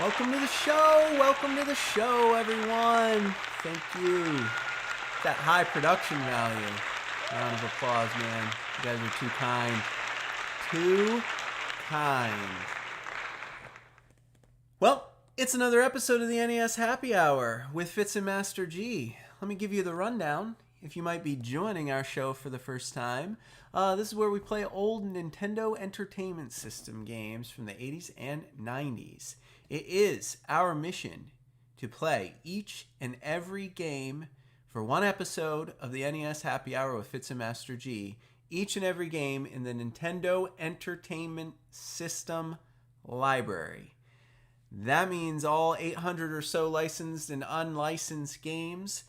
Welcome to the show. Welcome to the show, everyone. Thank you. That high production value. Round of applause, man. You guys are too kind. Too kind. Well, it's another episode of the NES Happy Hour with Fitz and Master G. Let me give you the rundown. If you might be joining our show for the first time, this is where we play old Nintendo Entertainment System games from the 80s and 90s. It is our mission to play each and every game for one episode of the NES Happy Hour with Fitz and Master G. Each and every game in the Nintendo Entertainment System library. That means all 800 or so licensed and unlicensed games.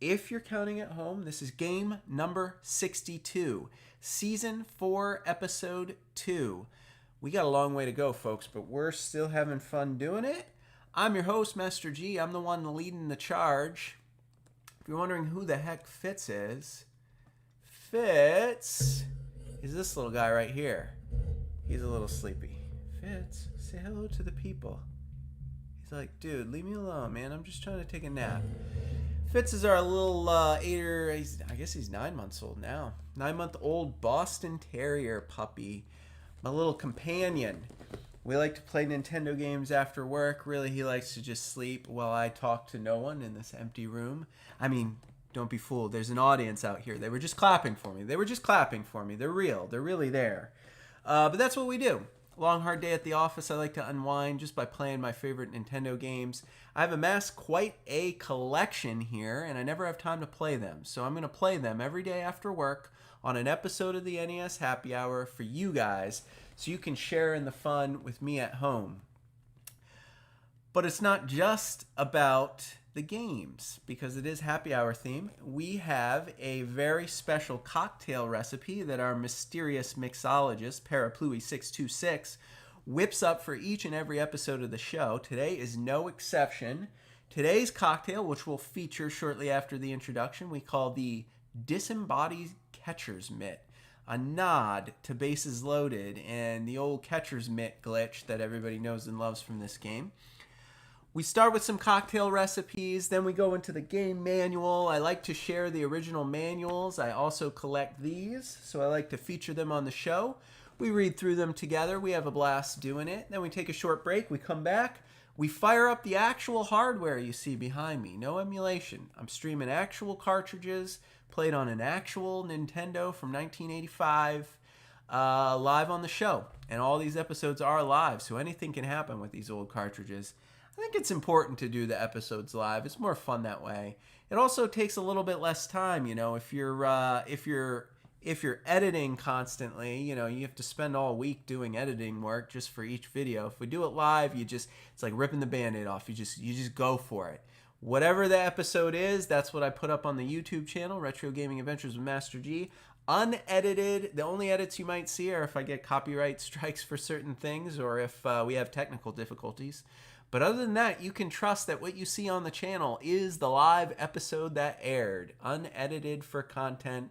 If you're counting at home, this is game number 62, Season 4, Episode 2. We got a long way to go, folks, but we're still having fun doing it. I'm your host, Master G. I'm the one leading the charge. If you're wondering who the heck Fitz is, Fitz is this little guy right here. He's a little sleepy. Fitz, say hello to the people. He's like, dude, leave me alone, man. I'm just trying to take a nap. Fitz is our little I guess he's 9 months old now. 9-month-old Boston Terrier puppy. My little companion. We like to play Nintendo games after work. Really, he likes to just sleep while I talk to no one in this empty room. I mean, don't be fooled. There's an audience out here. They were just clapping for me. They're real. They're really there. But that's what we do. Long, hard day at the office. I like to unwind just by playing my favorite Nintendo games. I've amassed quite a collection here, and I never have time to play them. So I'm going to play them every day after work on an episode of the NES Happy Hour for you guys, so you can share in the fun with me at home. But it's not just about the games, because it is Happy Hour theme. We have a very special cocktail recipe that our mysterious mixologist, Parapluie626, whips up for each and every episode of the show. Today is no exception. Today's cocktail, which we'll feature shortly after the introduction, we call the Disembodied Catcher's Mitt. A nod to Bases Loaded and the old catcher's mitt glitch that everybody knows and loves from this game. We start with some cocktail recipes, then we go into the game manual. I like to share the original manuals. I also collect these, so I like to feature them on the show. We read through them together. We have a blast doing it. Then we take a short break. We come back. We fire up the actual hardware you see behind me. No emulation. I'm streaming actual cartridges, played on an actual Nintendo from 1985, live on the show. And all these episodes are live, so anything can happen with these old cartridges. I think it's important to do the episodes live. It's more fun that way. It also takes a little bit less time, you know, if you're editing constantly, you know, you have to spend all week doing editing work just for each video. If we do it live, it's like ripping the Band-Aid off. You just go for it. Whatever the episode is, that's what I put up on the YouTube channel, Retro Gaming Adventures with Master G. Unedited. The only edits you might see are if I get copyright strikes for certain things or if we have technical difficulties. But other than that, you can trust that what you see on the channel is the live episode that aired, unedited for content.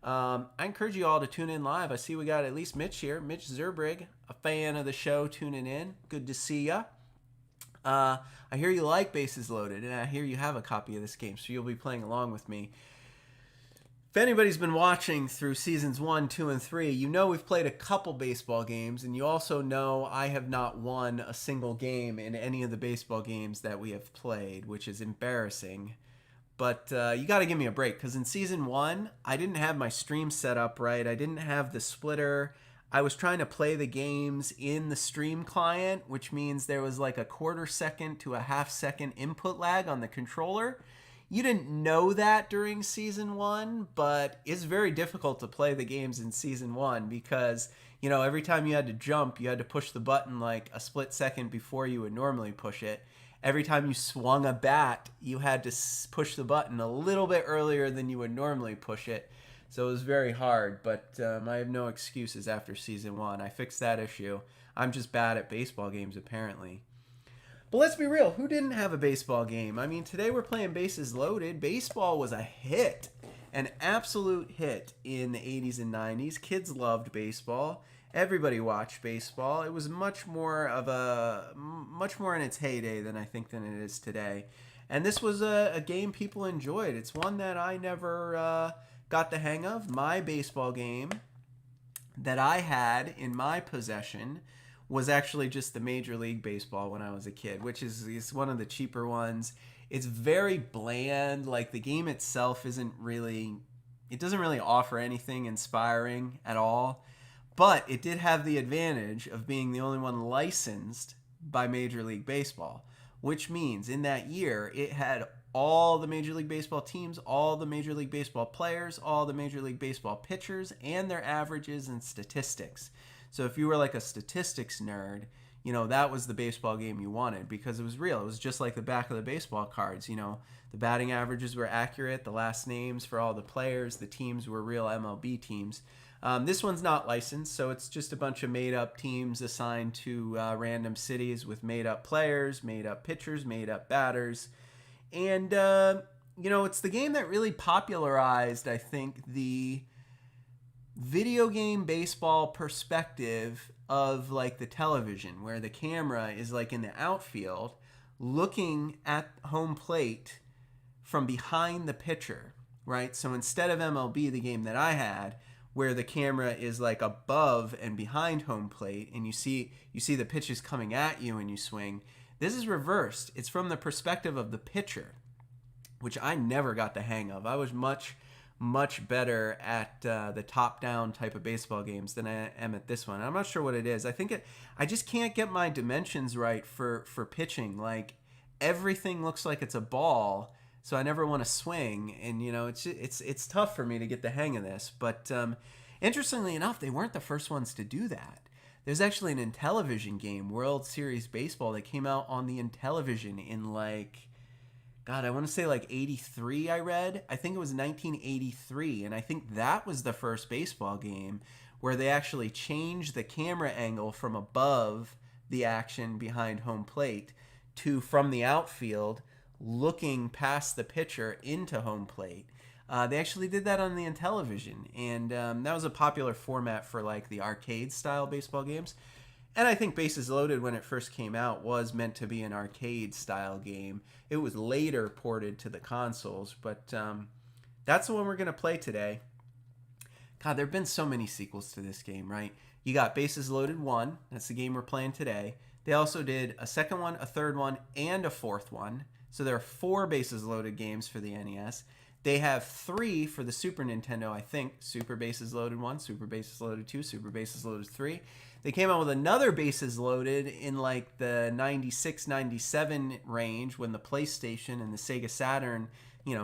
I encourage you all to tune in live. I see we got at least Mitch here, Mitch Zerbrig, a fan of the show, tuning in. Good to see ya. I hear you like Bases Loaded, and I hear you have a copy of this game, so you'll be playing along with me. If anybody's been watching through seasons 1, 2, and 3, you know we've played a couple baseball games, and you also know I have not won a single game in any of the baseball games that we have played, which is embarrassing. But you got to give me a break, because in Season 1, I didn't have my stream set up right. I didn't have the splitter. I was trying to play the games in the stream client, which means there was like a quarter-second to a half-second input lag on the controller. You didn't know that during Season 1, but it's very difficult to play the games in Season 1 because, you know, every time you had to jump, you had to push the button like a split second before you would normally push it. Every time you swung a bat, you had to push the button a little bit earlier than you would normally push it. So it was very hard, but I have no excuses after Season 1. I fixed that issue. I'm just bad at baseball games, apparently. But let's be real, who didn't have a baseball game? I mean, today we're playing Bases Loaded. Baseball was a hit. an absolute hit in the 80s and 90s. Kids loved baseball. Everybody watched baseball. It was much more in its heyday than it is today. And this was a game people enjoyed. It's one that I never got the hang of. My baseball game that I had in my possession was actually just the Major League Baseball when I was a kid, which is one of the cheaper ones. It's very bland. Like, the game itself it doesn't really offer anything inspiring at all. But it did have the advantage of being the only one licensed by Major League Baseball, which means in that year it had all the Major League Baseball teams, all the Major League Baseball players, all the Major League Baseball pitchers, and their averages and statistics. So if you were like a statistics nerd, that was the baseball game you wanted because it was real. It was just like the back of the baseball cards. The batting averages were accurate, the last names for all the players, the teams were real MLB teams. This one's not licensed, so it's just a bunch of made-up teams assigned to random cities with made-up players, made-up pitchers, made-up batters. And, it's the game that really popularized, I think, the video game baseball perspective of, like, the television, where the camera is, like, in the outfield looking at home plate from behind the pitcher, right? So instead of MLB, the game that I had, where the camera is like above and behind home plate and you see the pitches coming at you and you swing. This is reversed. It's from the perspective of the pitcher, which I never got the hang of. I was much better at the top-down type of baseball games than I am at this one. I'm not sure what it is. I just can't get my dimensions right for pitching. Like, everything looks like it's a ball, so I never want to swing, and it's tough for me to get the hang of this. But interestingly enough, they weren't the first ones to do that. There's actually an Intellivision game, World Series Baseball, that came out on the Intellivision in I want to say 83. I think it was 1983, and I think that was the first baseball game where they actually changed the camera angle from above the action behind home plate to from the outfield, looking past the pitcher into home plate. They actually did that on the Intellivision, and that was a popular format for the arcade style baseball games. And I think Bases Loaded, when it first came out, was meant to be an arcade style game. It was later ported to the consoles, but that's the one we're going to play today. God, there have been so many sequels to this game, right? You got Bases Loaded 1, that's the game we're playing today. They also did a second one, a third one, and a fourth one. So there are 4 Bases Loaded games for the NES. They have 3 for the Super Nintendo, I think. Super Bases Loaded 1, Super Bases Loaded 2, Super Bases Loaded 3. They came out with another Bases Loaded in the 96, 97 range when the PlayStation and the Sega Saturn,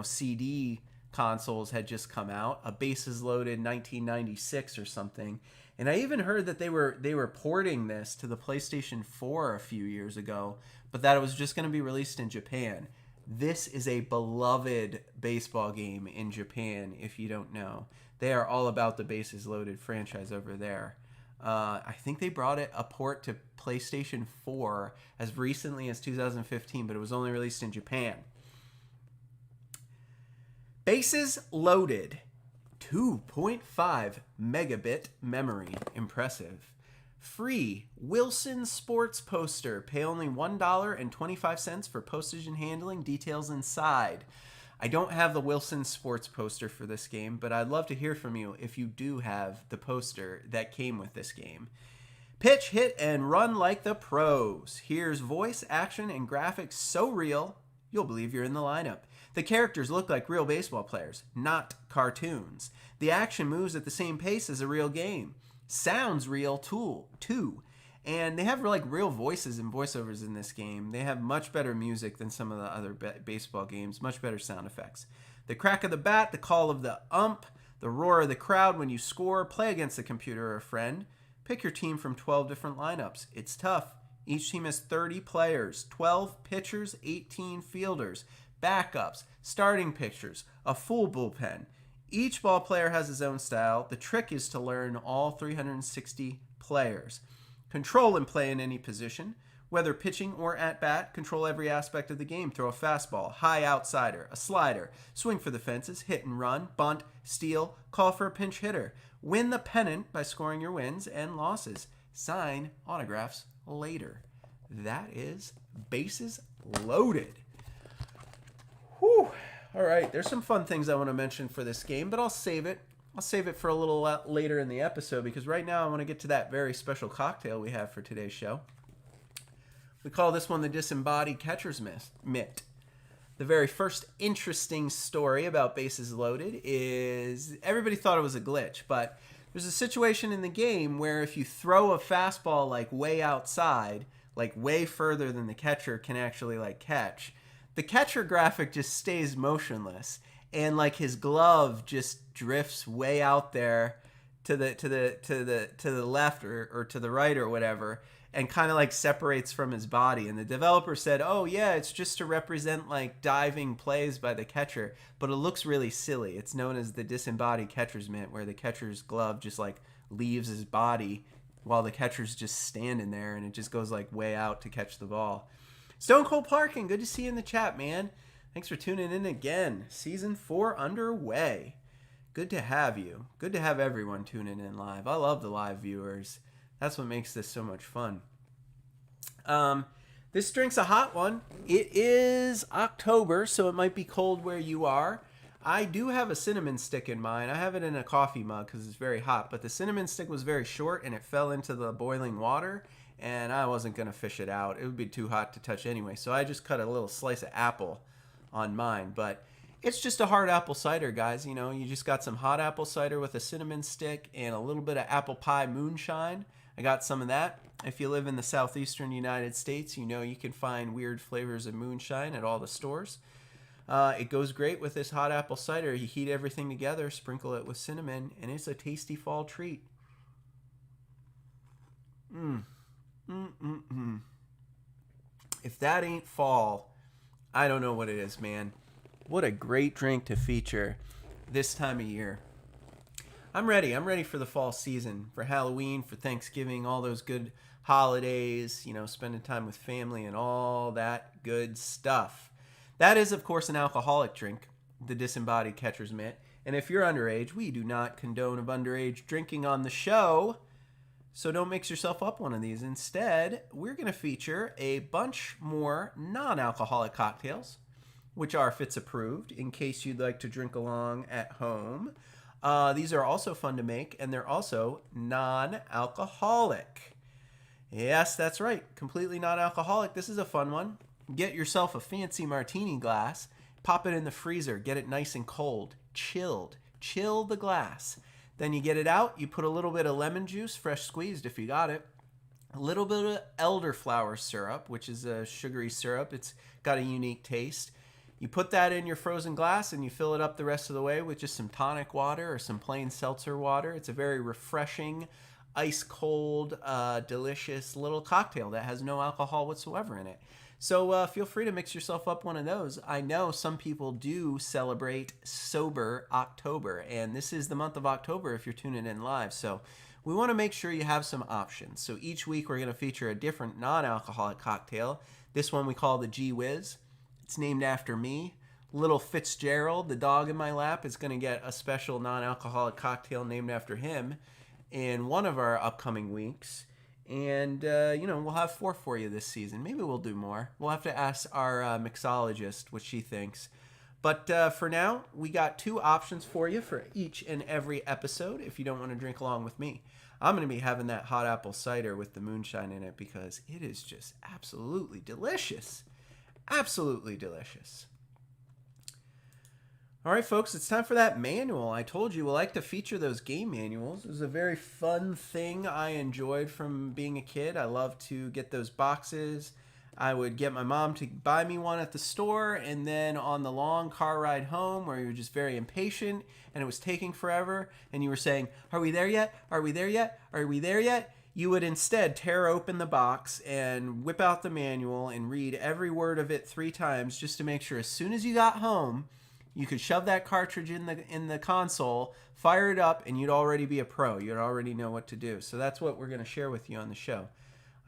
CD consoles had just come out. A Bases Loaded 1996 or something. And I even heard that they were porting this to the PlayStation 4 a few years ago, but that it was just going to be released in Japan. This is a beloved baseball game in Japan, if you don't know. They are all about the Bases Loaded franchise over there. I think they brought a port to PlayStation 4 as recently as 2015, but it was only released in Japan. Bases Loaded, 2.5 megabit memory. Impressive. Free Wilson Sports poster. Pay only $1.25 for postage and handling. Details inside. I don't have the Wilson Sports poster for this game, but I'd love to hear from you if you do have the poster that came with this game. Pitch, hit, and run like the pros. Here's voice, action, and graphics so real, you'll believe you're in the lineup. The characters look like real baseball players, not cartoons. The action moves at the same pace as a real game. Sounds real too. And they have real voices and voiceovers in this game. They have much better music than some of the other baseball games, much better sound effects. The crack of the bat, the call of the ump, the roar of the crowd when you score, play against a computer or a friend. Pick your team from 12 different lineups. It's tough. Each team has 30 players, 12 pitchers, 18 fielders, backups, starting pitchers, a full bullpen. Each ball player has his own style. The trick is to learn all 360 players. Control and play in any position. Whether pitching or at bat, control every aspect of the game. Throw a fastball, high outsider, a slider, swing for the fences, hit and run, bunt, steal, call for a pinch hitter. Win the pennant by scoring your wins and losses. Sign autographs later. That is Bases Loaded. Whew. All right, there's some fun things I want to mention for this game, but I'll save it. I'll save it for a little later in the episode because right now I want to get to that very special cocktail we have for today's show. We call this one the Disembodied Catcher's Mitt. The very first interesting story about Bases Loaded is everybody thought it was a glitch, but there's a situation in the game where if you throw a fastball like way outside, like way further than the catcher can actually like catch, the catcher graphic just stays motionless and like his glove just drifts way out there to the left or to the right or whatever, and kind of like separates from his body. And the developer said, oh yeah, it's just to represent like diving plays by the catcher, but it looks really silly. It's known as the Disembodied Catcher's Mitt, where the catcher's glove just like leaves his body while the catcher's just standing there, and it just goes like way out to catch the ball. Stone Cold Parking, good to see you in the chat, man. Thanks for tuning in again. Season 4 underway. Good to have you. Good to have everyone tuning in live. I love the live viewers. That's what makes this so much fun. This drink's a hot one. It is October, so it might be cold where you are. I do have a cinnamon stick in mine. I have it in a coffee mug because it's very hot, but the cinnamon stick was very short and it fell into the boiling water, and I wasn't going to fish it out. It would be too hot to touch anyway, so I just cut a little slice of apple on mine. But it's just a hard apple cider, guys. You know, you just got some hot apple cider with a cinnamon stick and a little bit of apple pie moonshine. I got some of that. If you live in the southeastern United States, you know you can find weird flavors of moonshine at all the stores. It goes great with this hot apple cider. You heat everything together, sprinkle it with cinnamon, and it's a tasty fall treat. If that ain't fall, I don't know what it is, man. What a great drink to feature this time of year. I'm ready. I'm ready for the fall season, for Halloween, for Thanksgiving, all those good holidays, you know, spending time with family and all that good stuff. That is, of course, an alcoholic drink, the Disembodied Catcher's Mitt. And if you're underage, we do not condone of underage drinking on the show. So don't mix yourself up one of these. Instead, we're going to feature a bunch more non-alcoholic cocktails, which are Fitz approved, in case you'd like to drink along at home. These are also fun to make, and they're also non-alcoholic. Yes, that's right. Completely non-alcoholic. This is a fun one. Get yourself a fancy martini glass, pop it in the freezer, get it nice and cold, chilled. Chill the glass. Then you get it out, you put a little bit of lemon juice, fresh squeezed if you got it, a little bit of elderflower syrup, which is a sugary syrup. It's got a unique taste. You put that in your frozen glass and you fill it up the rest of the way with just some tonic water or some plain seltzer water. It's a very refreshing, ice cold, delicious little cocktail that has no alcohol whatsoever in it. So feel free to mix yourself up one of those. I know some people do celebrate Sober October, and this is the month of October if you're tuning in live. So we want to make sure you have some options. So each week we're going to feature a different non-alcoholic cocktail. This one we call the G Whiz. It's named after me. Little Fitzgerald, the dog in my lap, is going to get a special non-alcoholic cocktail named after him in one of our upcoming weeks. And, we'll have 4 for you this season. Maybe we'll do more. We'll have to ask our mixologist what she thinks. But for now, we got 2 options for you for each and every episode if you don't want to drink along with me. I'm going to be having that hot apple cider with the moonshine in it because it is just absolutely delicious. Absolutely delicious. All right, folks, it's time for that manual. I told you we like to feature those game manuals. It was a very fun thing I enjoyed from being a kid. I love to get those boxes. I would get my mom to buy me one at the store, and then on the long car ride home where you were just very impatient and it was taking forever, and you were saying, "Are we there yet? Are we there yet? Are we there yet?" You would instead tear open the box and whip out the manual and read every word of it 3 times just to make sure as soon as you got home, you could shove that cartridge in the console, fire it up, and you'd already be a pro. You'd already know what to do. So that's what we're going to share with you on the show.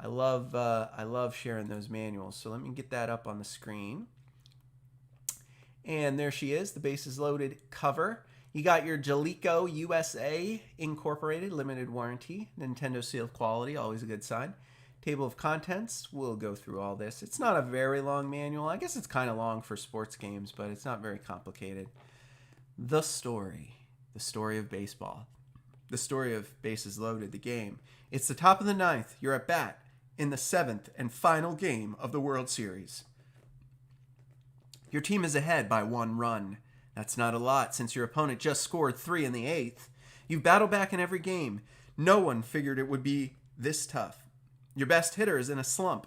I love sharing those manuals. So let me get that up on the screen. And there she is, the Bases Loaded cover. You got your Jaleco USA Incorporated limited warranty, Nintendo sealed quality, always a good sign. Table of contents, we'll go through all this. It's not a very long manual. I guess it's kind of long for sports games, but it's not very complicated. The story of baseball, the story of Bases Loaded, the game. It's the top of the ninth. You're at bat in the seventh and final game of the World Series. Your team is ahead by 1 run. That's not a lot since your opponent just scored 3 in the 8th. You've battled back in every game. No one figured it would be this tough. Your best hitter is in a slump.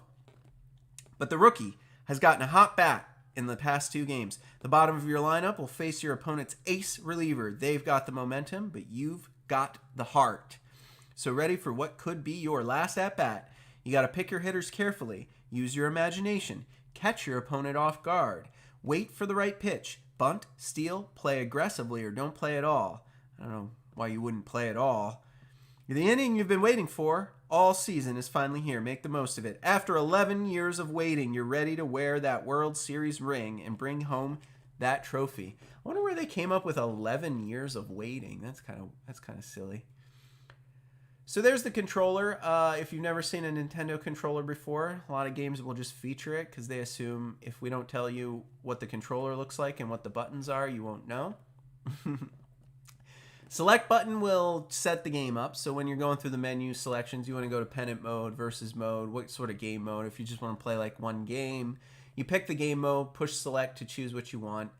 But the rookie has gotten a hot bat in the past 2 games. The bottom of your lineup will face your opponent's ace reliever. They've got the momentum, but you've got the heart. So ready for what could be your last at-bat. You got to pick your hitters carefully. Use your imagination. Catch your opponent off guard. Wait for the right pitch. Bunt, steal, play aggressively, or don't play at all. I don't know why you wouldn't play at all. The inning you've been waiting for all season is finally here. Make the most of it. After 11 years of waiting, you're ready to wear that World Series ring and bring home that trophy. I wonder where they came up with 11 years of waiting. That's kind of silly. So there's the controller. If you've never seen a Nintendo controller before, a lot of games will just feature it because they assume if we don't tell you what the controller looks like and what the buttons are, you won't know. Select button will set the game up. So when you're going through the menu selections, you want to go to pennant mode, versus mode, what sort of game mode. If you just want to play like one game, you pick the game mode, push select to choose what you want.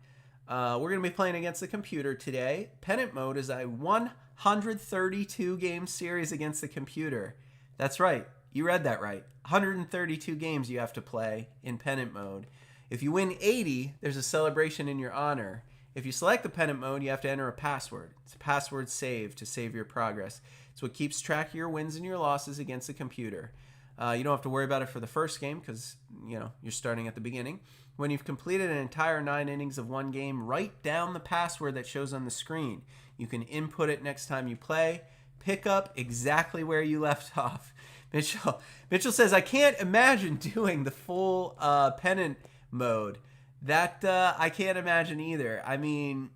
We're going to be playing against the computer today. Pennant mode is a 132 game series against the computer. That's right. You read that right. 132 games you have to play in pennant mode. If you win 80, there's a celebration in your honor. If you select the pennant mode, you have to enter a password. It's a password save to save your progress. It's what keeps track of your wins and your losses against the computer. You don't have to worry about it for the first game because, you're starting at the beginning. When you've completed an entire 9 innings of one game, write down the password that shows on the screen. You can input it next time you play. Pick up exactly where you left off. Mitchell says, I can't imagine doing the full pennant mode. That I can't imagine either. I mean,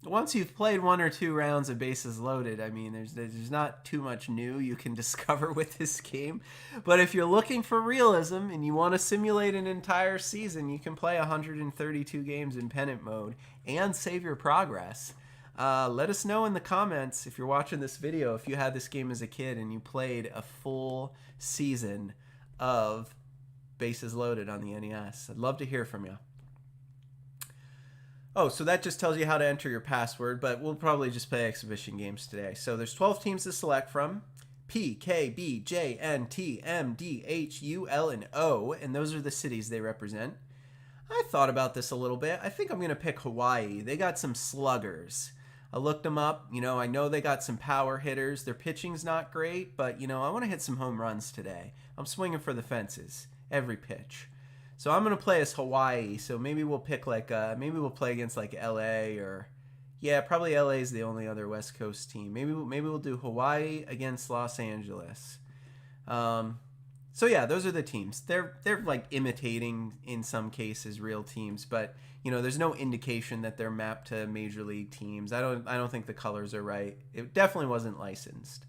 once you've played 1 or 2 rounds of Bases Loaded, I mean, there's not too much new you can discover with this game. But if you're looking for realism and you want to simulate an entire season, you can play 132 games in pennant mode and save your progress. Let us know in the comments if you're watching this video if you had this game as a kid and you played a full season of Bases Loaded on the NES. I'd love to hear from you. Oh, so that just tells you how to enter your password, but we'll probably just play exhibition games today. So there's 12 teams to select from. P, K, B, J, N, T, M, D, H, U, L, and O, and those are the cities they represent. I thought about this a little bit. I think I'm going to pick Hawaii. They got some sluggers. I looked them up. I know they got some power hitters. Their pitching's not great, but, I want to hit some home runs today. I'm swinging for the fences every pitch. So I'm going to play as Hawaii, so maybe we'll pick maybe we'll play against like LA or, yeah, probably LA is the only other West Coast team. Maybe we'll do Hawaii against Los Angeles. So yeah, those are the teams. They're like imitating in some cases real teams, but there's no indication that they're mapped to major league teams. I don't think the colors are right. It definitely wasn't licensed.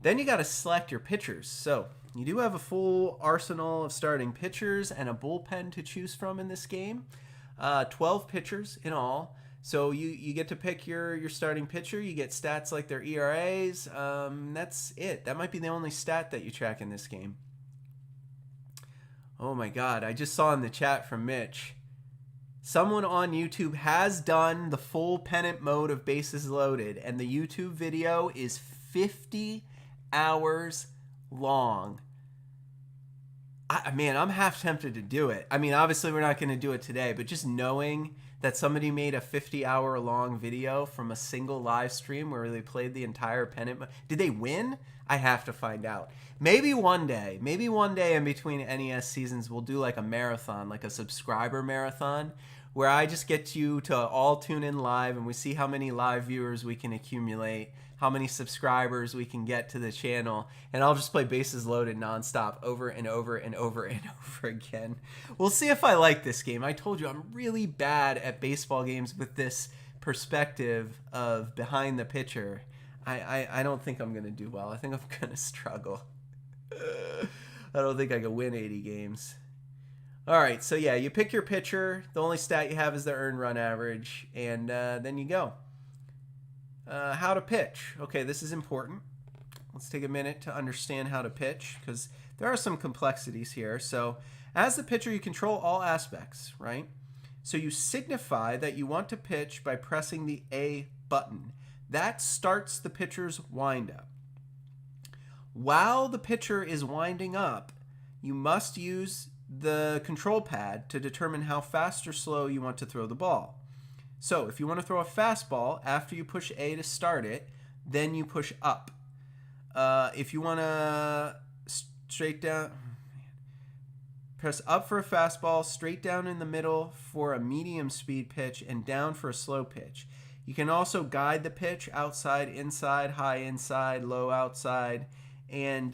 Then you got to select your pitchers. So you do have a full arsenal of starting pitchers and a bullpen to choose from in this game. 12 pitchers in all. So you get to pick your starting pitcher. You get stats like their ERAs. That's it. That might be the only stat that you track in this game. Oh my God. I just saw in the chat from Mitch. Someone on YouTube has done the full pennant mode of Bases Loaded, and the YouTube video is 50 hours long. Man, I'm half tempted to do it. I mean, obviously we're not going to do it today, but just knowing that somebody made a 50-hour long video from a single live stream where they played the entire pennant. Did they win? I have to find out. Maybe one day in between NES seasons, we'll do like a marathon, like a subscriber marathon, where I just get you to all tune in live and we see how many live viewers we can accumulate how many subscribers we can get to the channel, and I'll just play bases loaded nonstop over and over and over and over again. We'll see if I like this game. I told you I'm really bad at baseball games with this perspective of behind the pitcher. I don't think I'm going to do well. I think I'm going to struggle. I don't think I can win 80 games. All right, so yeah, you pick your pitcher. The only stat you have is the earned run average, and then you go. How to pitch. Okay, this is important. Let's take a minute to understand how to pitch, because there are some complexities here. So as the pitcher, you control all aspects, right? So you signify that you want to pitch by pressing the A button. That starts the pitcher's windup. While the pitcher is winding up, you must use the control pad to determine how fast or slow you want to throw the ball. So if you want to throw a fastball, after you push A to start it, then you push up. If you want to straight down, press up for a fastball, straight down in the middle for a medium speed pitch, and down for a slow pitch. You can also guide the pitch outside, inside, high inside, low outside, and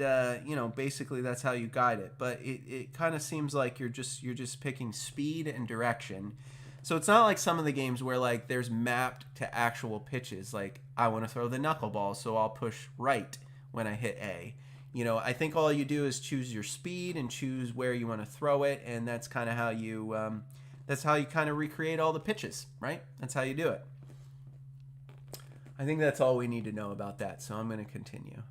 basically that's how you guide it. But it kind of seems like you're just picking speed and direction. So it's not like some of the games where like there's mapped to actual pitches. Like I want to throw the knuckleball, so I'll push right when I hit A. I think all you do is choose your speed and choose where you want to throw it, and that's kind of how you kind of recreate all the pitches, right? That's how you do it. I think that's all we need to know about that. So I'm going to continue.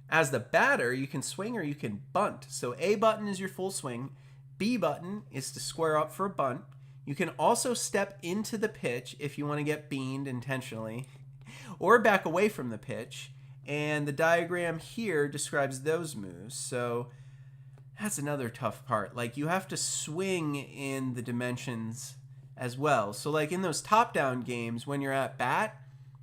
As the batter, you can swing or you can bunt. So A button is your full swing. B button is to square up for a bunt. You can also step into the pitch if you want to get beaned intentionally, or back away from the pitch. And the diagram here describes those moves. So that's another tough part. Like you have to swing in the dimensions as well. So like in those top-down games, when you're at bat,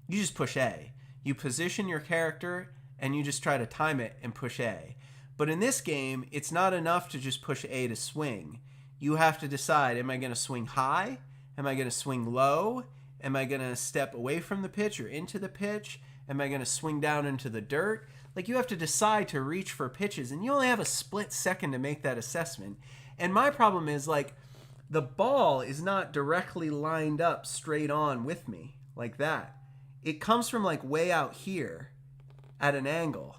you just push A. You position your character and you just try to time it and push A. But in this game, it's not enough to just push A to swing. You have to decide, am I going to swing high? Am I going to swing low? Am I going to step away from the pitch or into the pitch? Am I going to swing down into the dirt? Like you have to decide to reach for pitches, and you only have a split second to make that assessment. And my problem is like the ball is not directly lined up straight on with me like that. It comes from like way out here at an angle.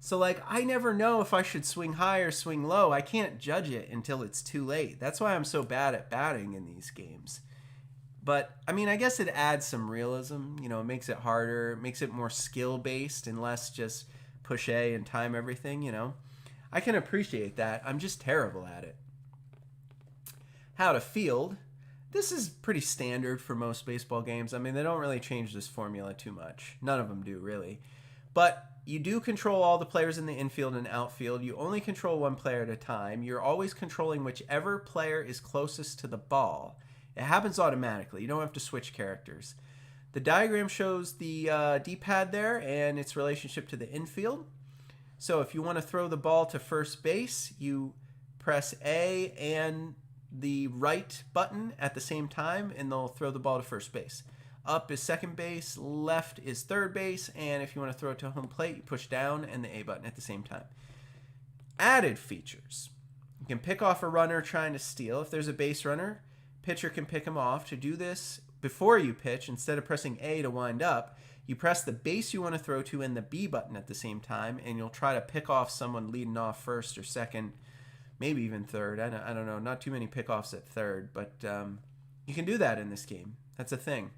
So like I never know if I should swing high or swing low. I can't judge it until it's too late. That's why I'm so bad at batting in these games. But I mean, I guess it adds some realism. It makes it harder, it makes it more skill based and less just push A and time everything. I can appreciate that. I'm just terrible at it. How to field. This is pretty standard for most baseball games. I mean, they don't really change this formula too much. None of them do, really. But you do control all the players in the infield and outfield. You only control one player at a time. You're always controlling whichever player is closest to the ball. It happens automatically. You don't have to switch characters. The diagram shows the D-pad there and its relationship to the infield. So if you want to throw the ball to first base, you press A and the right button at the same time, and they'll throw the ball to first base. Up is second base, left is third base, and if you want to throw it to home plate, you push down and the A button at the same time. Added features. You can pick off a runner trying to steal. If there's a base runner, pitcher can pick him off. To do this before you pitch, instead of pressing A to wind up, you press the base you want to throw to and the B button at the same time, and you'll try to pick off someone leading off first or second, maybe even third. I don't know. Not too many pickoffs at third, but you can do that in this game. That's a thing.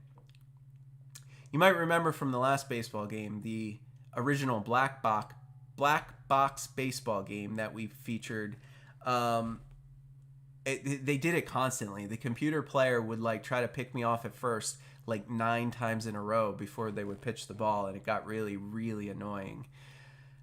You might remember from the last baseball game, the original black box baseball game that we featured. They did it constantly. The computer player would like try to pick me off at first like 9 times in a row before they would pitch the ball, and it got really, really annoying.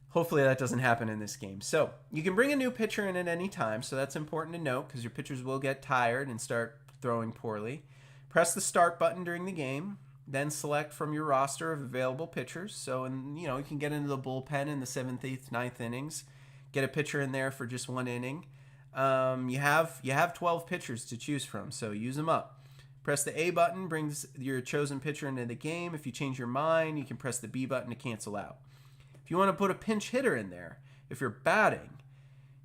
Hopefully that doesn't happen in this game. So you can bring a new pitcher in at any time, so that's important to note because your pitchers will get tired and start throwing poorly. Press the start button during the game. Then select from your roster of available pitchers. So, you can get into the bullpen in the 7th, 8th, 9th innings. Get a pitcher in there for just 1 inning. You have 12 pitchers to choose from, so use them up. Press the A button, brings your chosen pitcher into the game. If you change your mind, you can press the B button to cancel out. If you want to put a pinch hitter in there, if you're batting,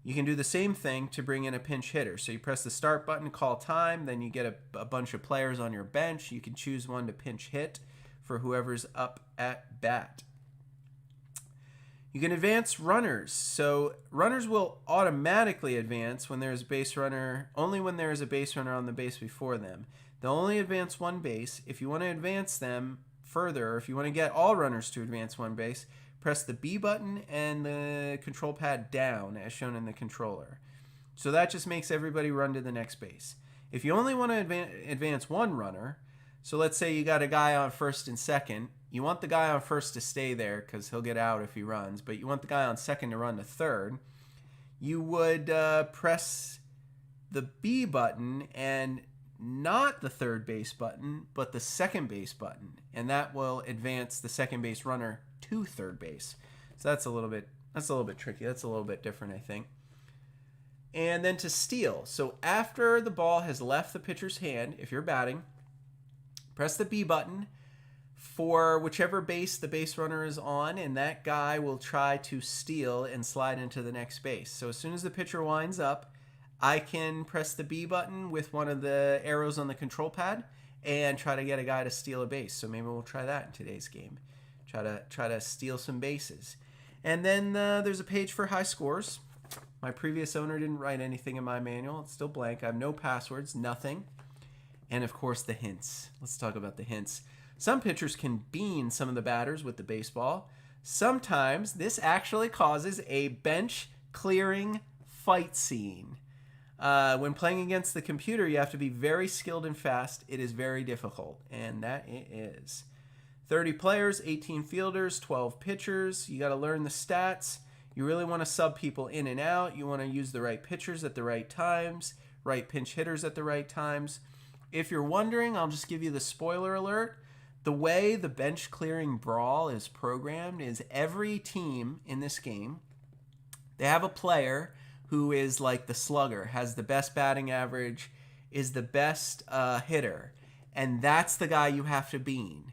you can do the same thing to bring in a pinch hitter. So you press the start button, call time, then you get a bunch of players on your bench. You can choose one to pinch hit for whoever's up at bat. You can advance runners. So runners will automatically advance when there's a base runner, only when there is a base runner on the base before them. They'll only advance one base. If you want to advance them further, or if you want to get all runners to advance one base, press the B button and the control pad down as shown in the controller. So that just makes everybody run to the next base. If you only want to advance one runner, so let's say you got a guy on first and second, you want the guy on first to stay there because he'll get out if he runs, but you want the guy on second to run to third, you would press the B button and not the third base button, but the second base button, and that will advance the second base runner to third base. So that's a little bit tricky. That's a little bit different, I think. And then to steal. So after the ball has left the pitcher's hand, if you're batting, press the B button for whichever base the base runner is on, and that guy will try to steal and slide into the next base. So as soon as the pitcher winds up, I can press the B button with one of the arrows on the control pad and try to get a guy to steal a base. So maybe we'll try that in today's game. Try to steal some bases. And then there's a page for high scores. My previous owner didn't write anything in my manual. It's still blank. I have no passwords, nothing. And of course the hints. Let's talk about the hints. Some pitchers can bean some of the batters with the baseball. Sometimes this actually causes a bench clearing fight scene. When playing against the computer, you have to be very skilled and fast. It is very difficult, and that it is. 30 players, 18 fielders, 12 pitchers. You got to learn the stats. You really want to sub people in and out. You want to use the right pitchers at the right times, right pinch hitters at the right times. If you're wondering, I'll just give you the spoiler alert. The way the bench clearing brawl is programmed is every team in this game, they have a player who is like the slugger, has the best batting average, is the best hitter, and that's the guy you have to bean.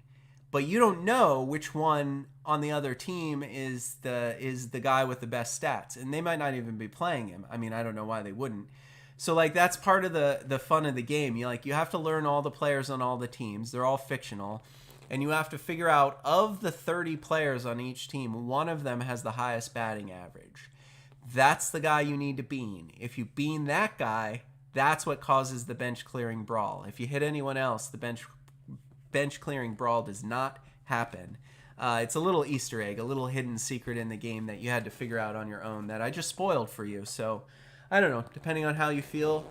But you don't know which one on the other team is the guy with the best stats, and they might not even be playing him. I mean, I don't know why they wouldn't. So like that's part of the fun of the game. You have to learn all the players on all the teams. They're all fictional. And you have to figure out, of the 30 players on each team, one of them has the highest batting average. That's the guy you need to bean. If you bean that guy, that's what causes the bench clearing brawl. If you hit anyone else, the bench clearing brawl does not happen. It's a little Easter egg, a little hidden secret in the game that you had to figure out on your own that I just spoiled for you. So, I don't know, depending on how you feel,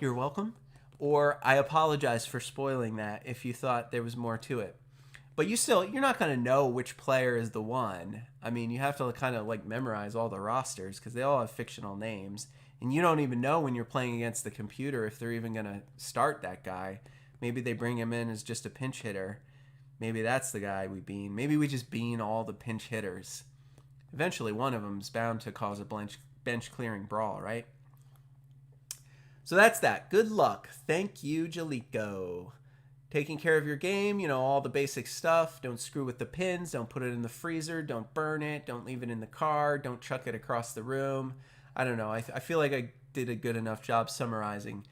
you're welcome. Or I apologize for spoiling that if you thought there was more to it. But you're not going to know which player is the one. I mean, you have to kind of like memorize all the rosters because they all have fictional names. And you don't even know when you're playing against the computer if they're even going to start that guy. Maybe they bring him in as just a pinch hitter. Maybe that's the guy we bean. Maybe we just bean all the pinch hitters. Eventually, one of them is bound to cause a bench clearing brawl, right? So that's that. Good luck. Thank you, Jaleco. Taking care of your game, all the basic stuff. Don't screw with the pins. Don't put it in the freezer. Don't burn it. Don't leave it in the car. Don't chuck it across the room. I don't know. I feel like I did a good enough job summarizing.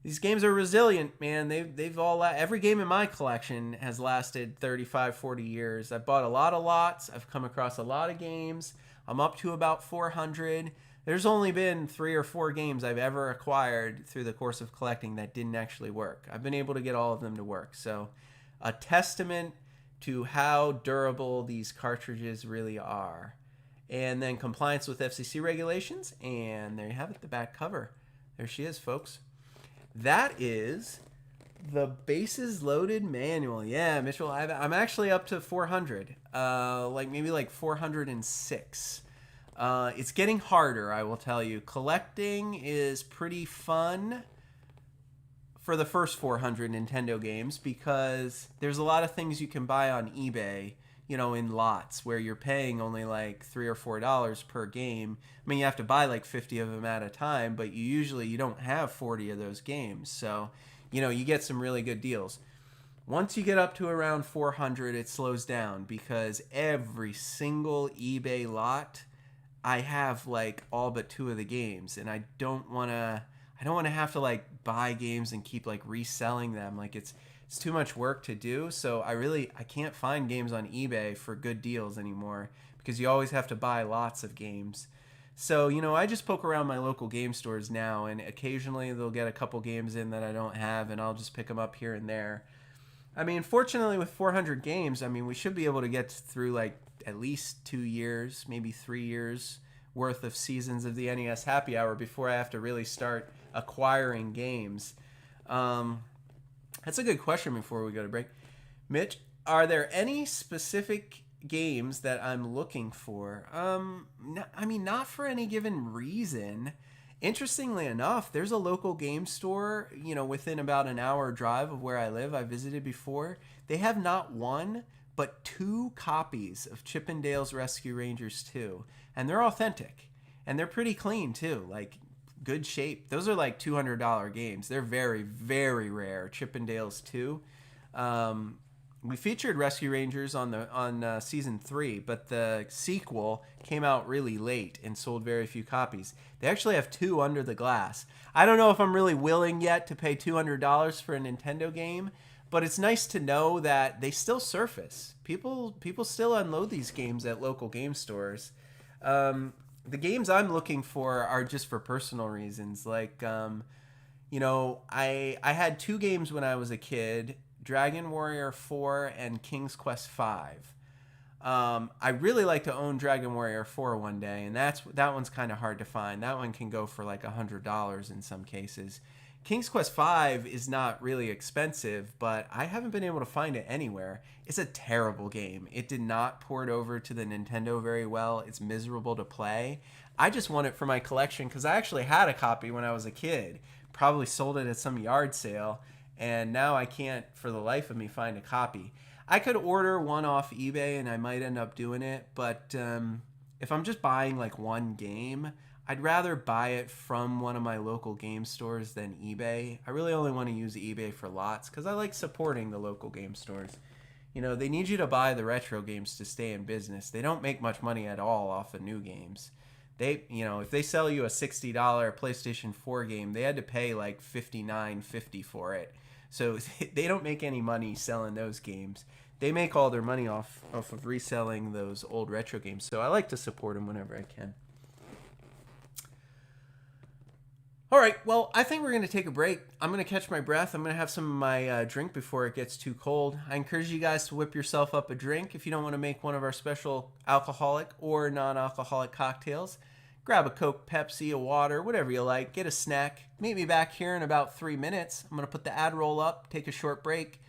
These games are resilient, man. They've all every game in my collection has lasted 35, 40 years. I've bought a lot of lots. I've come across a lot of games. I'm up to about 400. There's only been 3 or 4 games I've ever acquired through the course of collecting that didn't actually work. I've been able to get all of them to work. So a testament to how durable these cartridges really are. And then compliance with FCC regulations. And there you have it, the back cover. There she is, folks. That is the bases loaded manual. Yeah, Mitchell, I'm actually up to 400. Maybe 406. It's getting harder, I will tell you. Collecting is pretty fun for the first 400 Nintendo games because there's a lot of things you can buy on eBay, in lots where you're paying only $3 or $4 per game. I mean, you have to buy 50 of them at a time, but you don't have 40 of those games. So you get some really good deals. Once you get up to around 400, it slows down because every single eBay lot, I have like all but 2 of the games, and I don't want to have to like buy games and keep like reselling them. Like it's too much work to do. So I can't find games on eBay for good deals anymore because you always have to buy lots of games. So, I just poke around my local game stores now, and occasionally they'll get a couple games in that I don't have, and I'll just pick them up here and there. I mean, fortunately, with 400 games, I mean, we should be able to get through like at least 2 years, maybe 3 years worth of seasons of the NES Happy Hour before I have to really start acquiring games. That's a good question before we go to break. Mitch, are there any specific games that I'm looking for? Not for any given reason. Interestingly enough, there's a local game store, within about an hour drive of where I live. I visited before. They have not 1, but 2 copies of Chip 'n Dale's Rescue Rangers 2. And they're authentic. And they're pretty clean, too. Like, good shape. Those are like $200 games. They're very, very rare. Chip 'n Dale's 2. We featured Rescue Rangers on season 3, but the sequel came out really late and sold very few copies. They actually have 2 under the glass. I don't know if I'm really willing yet to pay $200 for a Nintendo game, but it's nice to know that they still surface. People still unload these games at local game stores. The games I'm looking for are just for personal reasons. Like, I had 2 games when I was a kid. Dragon Warrior 4 and King's Quest 5. I really like to own Dragon Warrior 4 one day, and that one's kind of hard to find. That one can go for like $100 in some cases. King's Quest 5 is not really expensive, but I haven't been able to find it anywhere. It's a terrible game. It did not port over to the Nintendo very well. It's miserable to play. I just want it for my collection because I actually had a copy when I was a kid. Probably sold it at some yard sale. And now I can't, for the life of me, find a copy. I could order one off eBay, and I might end up doing it. But if I'm just buying like one game, I'd rather buy it from one of my local game stores than eBay. I really only want to use eBay for lots because I like supporting the local game stores. They need you to buy the retro games to stay in business. They don't make much money at all off of new games. If they sell you a $60 PlayStation 4 game, they had to pay like $59.50 for it. So they don't make any money selling those games. They make all their money off of reselling those old retro games. So I like to support them whenever I can. All right, well, I think we're going to take a break. I'm going to catch my breath. I'm going to have some of my drink before it gets too cold. I encourage you guys to whip yourself up a drink if you don't want to make one of our special alcoholic or non-alcoholic cocktails. Grab a Coke, Pepsi, a water, whatever you like. Get a snack. Meet me back here in about 3 minutes. I'm going to put the ad roll up, take a short break.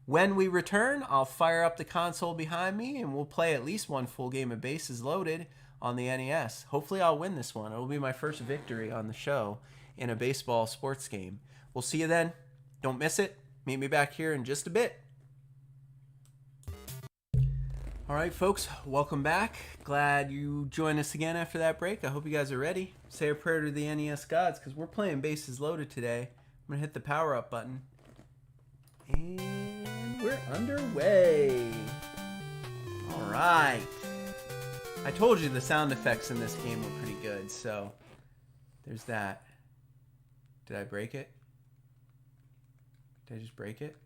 When we return, I'll fire up the console behind me, and we'll play at least one full game of Bases Loaded on the NES. Hopefully I'll win this one. It will be my first victory on the show in a baseball sports game. We'll see you then. Don't miss it. Meet me back here in just a bit. All right, folks, welcome back. Glad you joined us again after that break. I hope you guys are ready. Say a prayer to the NES gods because we're playing Bases Loaded today. I'm going to hit the power up button. And we're underway. All right. I told you the sound effects in this game were pretty good, so there's that. Did I break it? Did I just break it?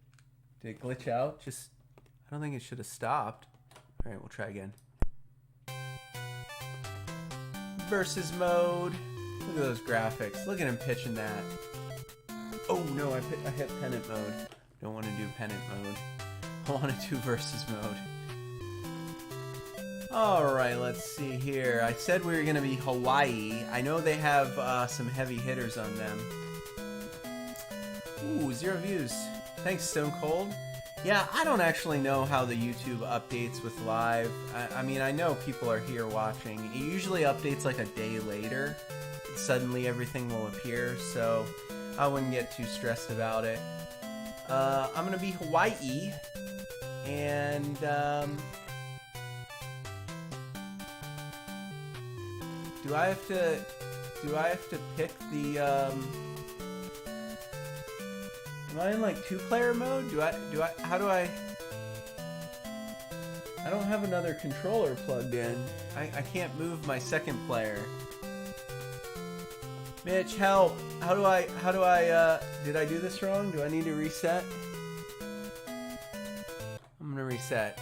Did it glitch out? I don't think it should have stopped. All right, we'll try again. Versus mode. Look at those graphics. Look at him pitching that. Oh no, I hit pennant mode. Don't want to do pennant mode. I want to do versus mode. All right, let's see here. I said we were going to be Hawaii. I know they have some heavy hitters on them. Ooh, 0 views. Thanks, Stone Cold. Yeah, I don't actually know how the YouTube updates with live. I mean, I know people are here watching. It usually updates like a day later. Suddenly everything will appear, so I wouldn't get too stressed about it. I'm going to be Hawaii, and do I have to pick the Am I in like 2-player mode? How do I don't have another controller plugged in. I can't move my second player. Mitch, help! How do I, did I do this wrong? Do I need to reset? I'm gonna reset.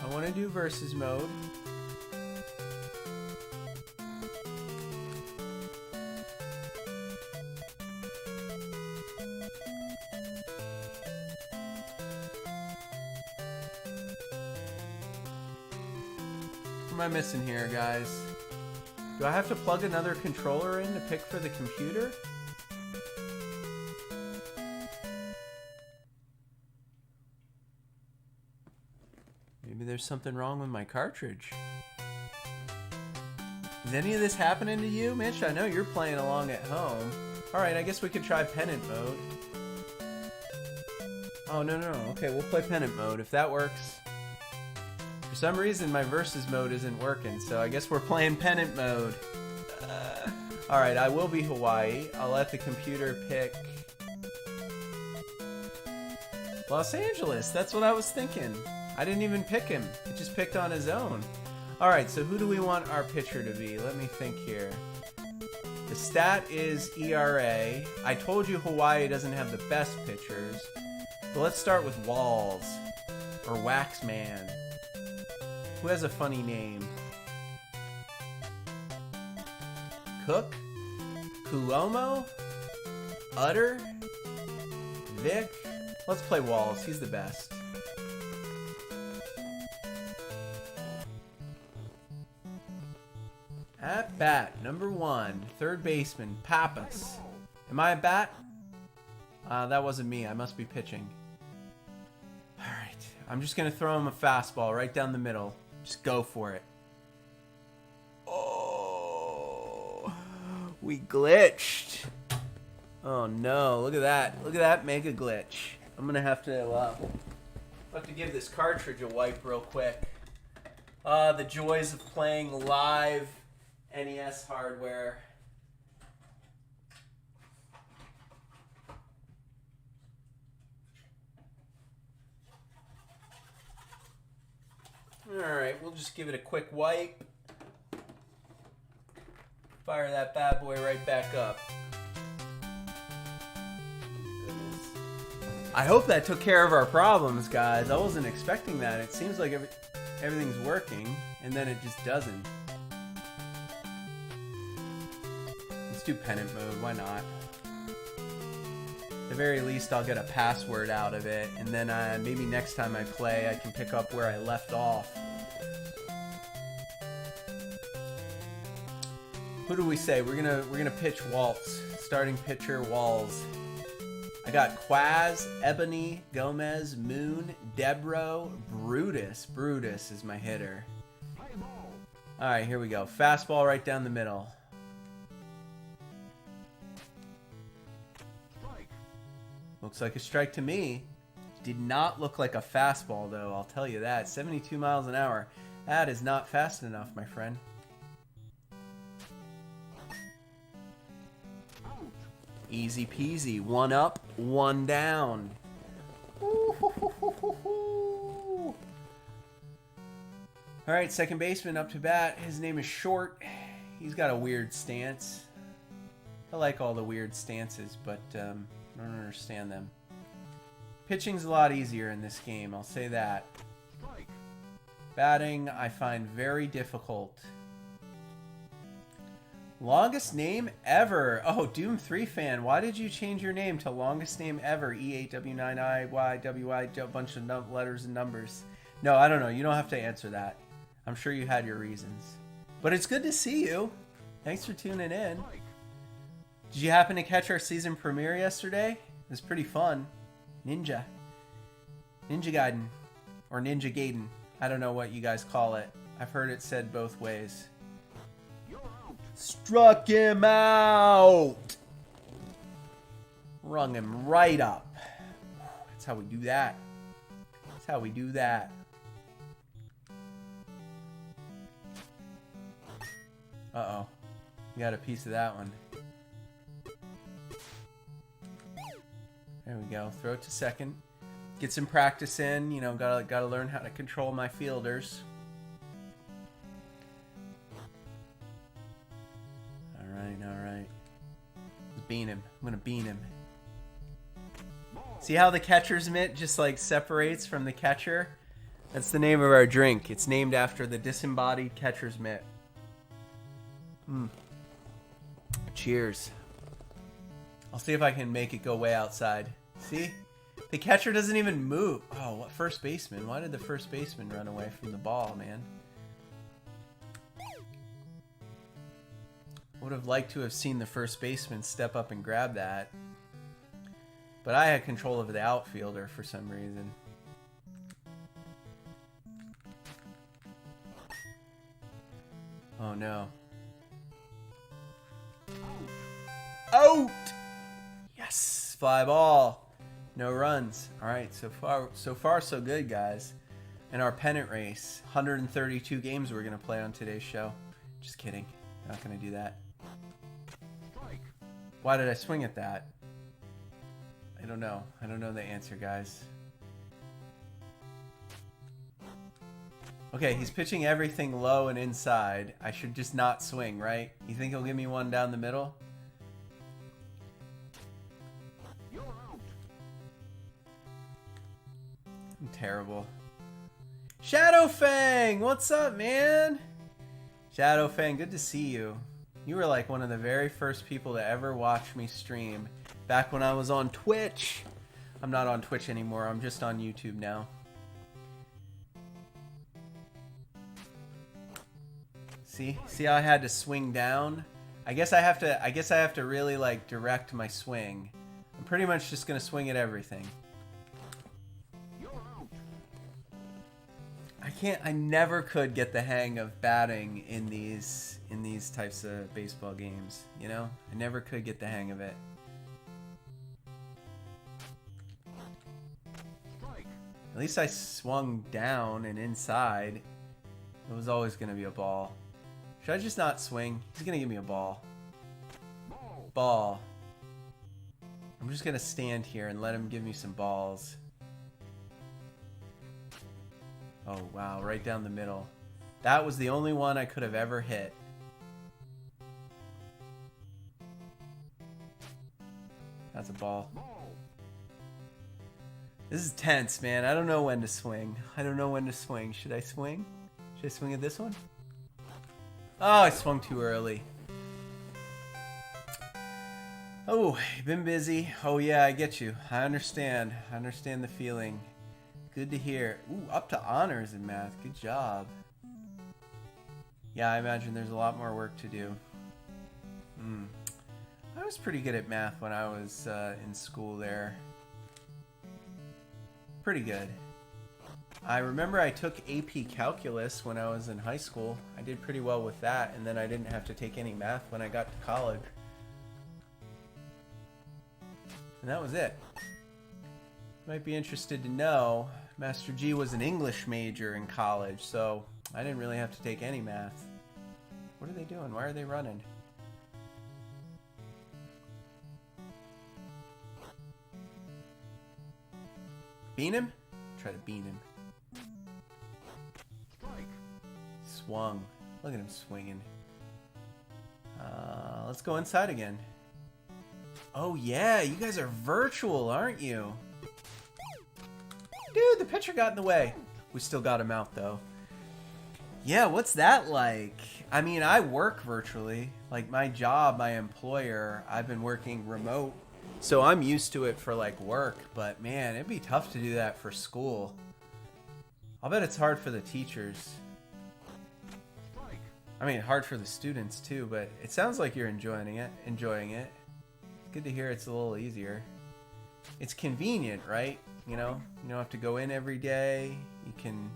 I wanna do versus mode. What am I missing here, guys? Do I have to plug another controller in to pick for the computer? Maybe there's something wrong with my cartridge. Is any of this happening to you, Mitch? I know you're playing along at home. Alright, I guess we could try pennant mode. Oh, no. Okay, we'll play pennant mode if that works. For some reason, my versus mode isn't working, so I guess we're playing pennant mode. Alright, I will be Hawaii. I'll let the computer pick Los Angeles. That's what I was thinking. I didn't even pick him. It just picked on his own. Alright, so who do we want our pitcher to be? Let me think here. The stat is ERA. I told you Hawaii doesn't have the best pitchers. But let's start with Walls. Or Waxman. Who has a funny name? Cook? Cuomo? Utter? Vic? Let's play Walls. He's the best. At bat, number 1. Third baseman, Pappas. Am I at bat? That wasn't me. I must be pitching. Alright. I'm just going to throw him a fastball right down the middle. Just go for it. Oh, we glitched. Oh no, look at that. Look at that mega glitch. I'm going to have to give this cartridge a wipe real quick. The joys of playing live NES hardware. Alright, we'll just give it a quick wipe. Fire that bad boy right back up. Goodness. I hope that took care of our problems, guys. I wasn't expecting that. It seems like everything's working, and then it just doesn't. Let's do pennant mode. Why not? At the very least, I'll get a password out of it, and then maybe next time I play, I can pick up where I left off. Who do we say? We're gonna pitch Waltz. Starting pitcher Walls. I got Quaz, Ebony, Gomez, Moon, Debro, Brutus. Brutus is my hitter. All right, here we go. Fastball right down the middle. Looks like a strike to me. Did not look like a fastball, though, I'll tell you that. 72 miles an hour. That is not fast enough, my friend. Easy peasy. 1 up, 1 down. Alright, second baseman up to bat. His name is Short. He's got a weird stance. I like all the weird stances, but I don't understand them. Pitching's a lot easier in this game, I'll say that. Batting, I find very difficult. Longest name ever. Oh, Doom 3 fan. Why did you change your name to longest name ever? E8W9IYWI, a bunch of letters and numbers. No, I don't know. You don't have to answer that. I'm sure you had your reasons. But it's good to see you. Thanks for tuning in. Did you happen to catch our season premiere yesterday? It was pretty fun. Ninja Gaiden. Or Ninja Gaiden. I don't know what you guys call it. I've heard it said both ways. Struck him out! Rung him right up. That's how we do that. That's how we do that. Uh-oh. We got a piece of that one. go. Throw it to second. Get some practice in. You know, gotta learn how to control my fielders. All right. Let's bean him. I'm gonna bean him. See how the catcher's mitt just like separates from the catcher? That's the name of our drink. It's named after the disembodied catcher's mitt. Cheers. I'll see if I can make it go way outside. See? The catcher doesn't even move. Oh, what first baseman? Why did the first baseman run away from the ball, man? I would have liked to have seen the first baseman step up and grab that. But I had control of the outfielder for some reason. Oh no. Out! Yes! Fly ball. No runs. Alright, so far so good, guys. In our pennant race. 132 games we're going to play on today's show. Just kidding. Not going to do that. Why did I swing at that? I don't know. I don't know the answer, guys. Okay, he's pitching everything low and inside. I should just not swing, right? You think he'll give me one down the middle? I'm terrible. Shadow Fang! What's up, man? Shadow Fang, good to see you. You were like one of the very first people to ever watch me stream. Back when I was on Twitch. I'm not on Twitch anymore. I'm just on YouTube now. See how I had to swing down? I guess I have to really like direct my swing. I'm pretty much just gonna swing at everything. I never could get the hang of batting in these types of baseball games, you know? I never could get the hang of it. At least I swung down and inside. It was always going to be a ball. Should I just not swing? He's going to give me a ball. Ball. I'm just going to stand here and let him give me some balls. Oh, wow. Right down the middle. That was the only one I could have ever hit. That's a ball. This is tense, man. I don't know when to swing. Should I swing? Should I swing at this one? Oh, I swung too early. Oh, you've been busy. Oh, yeah, I get you. I understand. I understand the feeling. Good to hear. Ooh, up to honors in math. Good job. Yeah, I imagine there's a lot more work to do. I was pretty good at math when I was in school there. Pretty good. I remember I took AP Calculus when I was in high school. I did pretty well with that, and then I didn't have to take any math when I got to college. And that was it. Might be interested to know, Master G was an English major in college, so I didn't really have to take any math. What are they doing? Why are they running? Bean him? Try to bean him. Swung. Look at him swinging. Let's go inside again. Oh yeah, you guys are virtual, aren't you? Dude, the pitcher got in the way. We still got him out though. Yeah, what's that like? I mean, I work virtually. Like my job, my employer, I've been working remote. So I'm used to it for like work, but man, it'd be tough to do that for school. I'll bet it's hard for the teachers. I mean, hard for the students too, but it sounds like you're enjoying it. Good to hear it's a little easier. It's convenient, right? You know, you don't have to go in every day. You can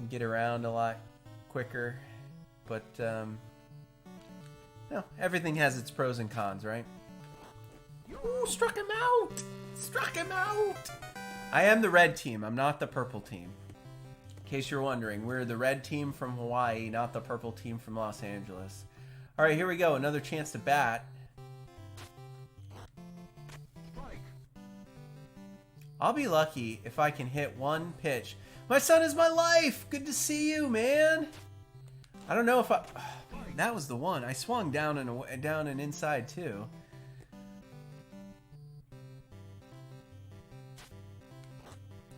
get around a lot quicker, but no, everything has its pros and cons, right? Ooh, struck him out! Struck him out! I am the red team. I'm not the purple team. In case you're wondering, we're the red team from Hawaii, not the purple team from Los Angeles. All right, here we go. Another chance to bat. I'll be lucky if I can hit one pitch. My son is my life. Good to see you, man. I don't know if I... Oh, man, that was the one. I swung down and inside, too.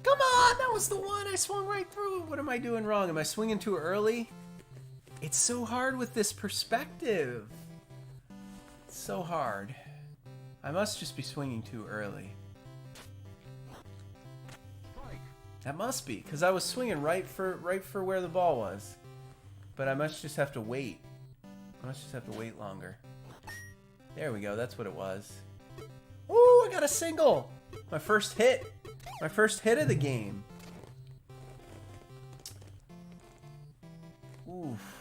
Come on! That was the one. I swung right through. What am I doing wrong? Am I swinging too early? It's so hard with this perspective. It's so hard. I must just be swinging too early. That must be, because I was swinging right for where the ball was. But I must just have to wait. I must just have to wait longer. There we go, that's what it was. Ooh, I got a single! My first hit. My first hit of the game. Oof.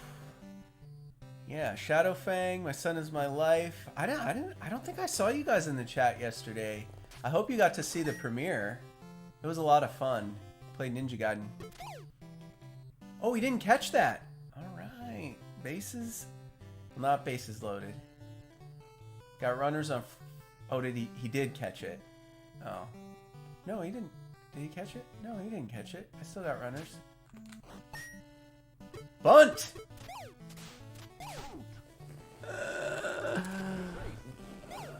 Yeah, Shadow Fang, my son is my life. I don't think I saw you guys in the chat yesterday. I hope you got to see the premiere. It was a lot of fun. Played Ninja Gaiden. Oh, he didn't catch that. Alright. Bases? Well, not bases loaded. Got runners on... Oh, did he? He did catch it. Oh. No, he didn't. Did he catch it? No, he didn't catch it. I still got runners. Bunt! I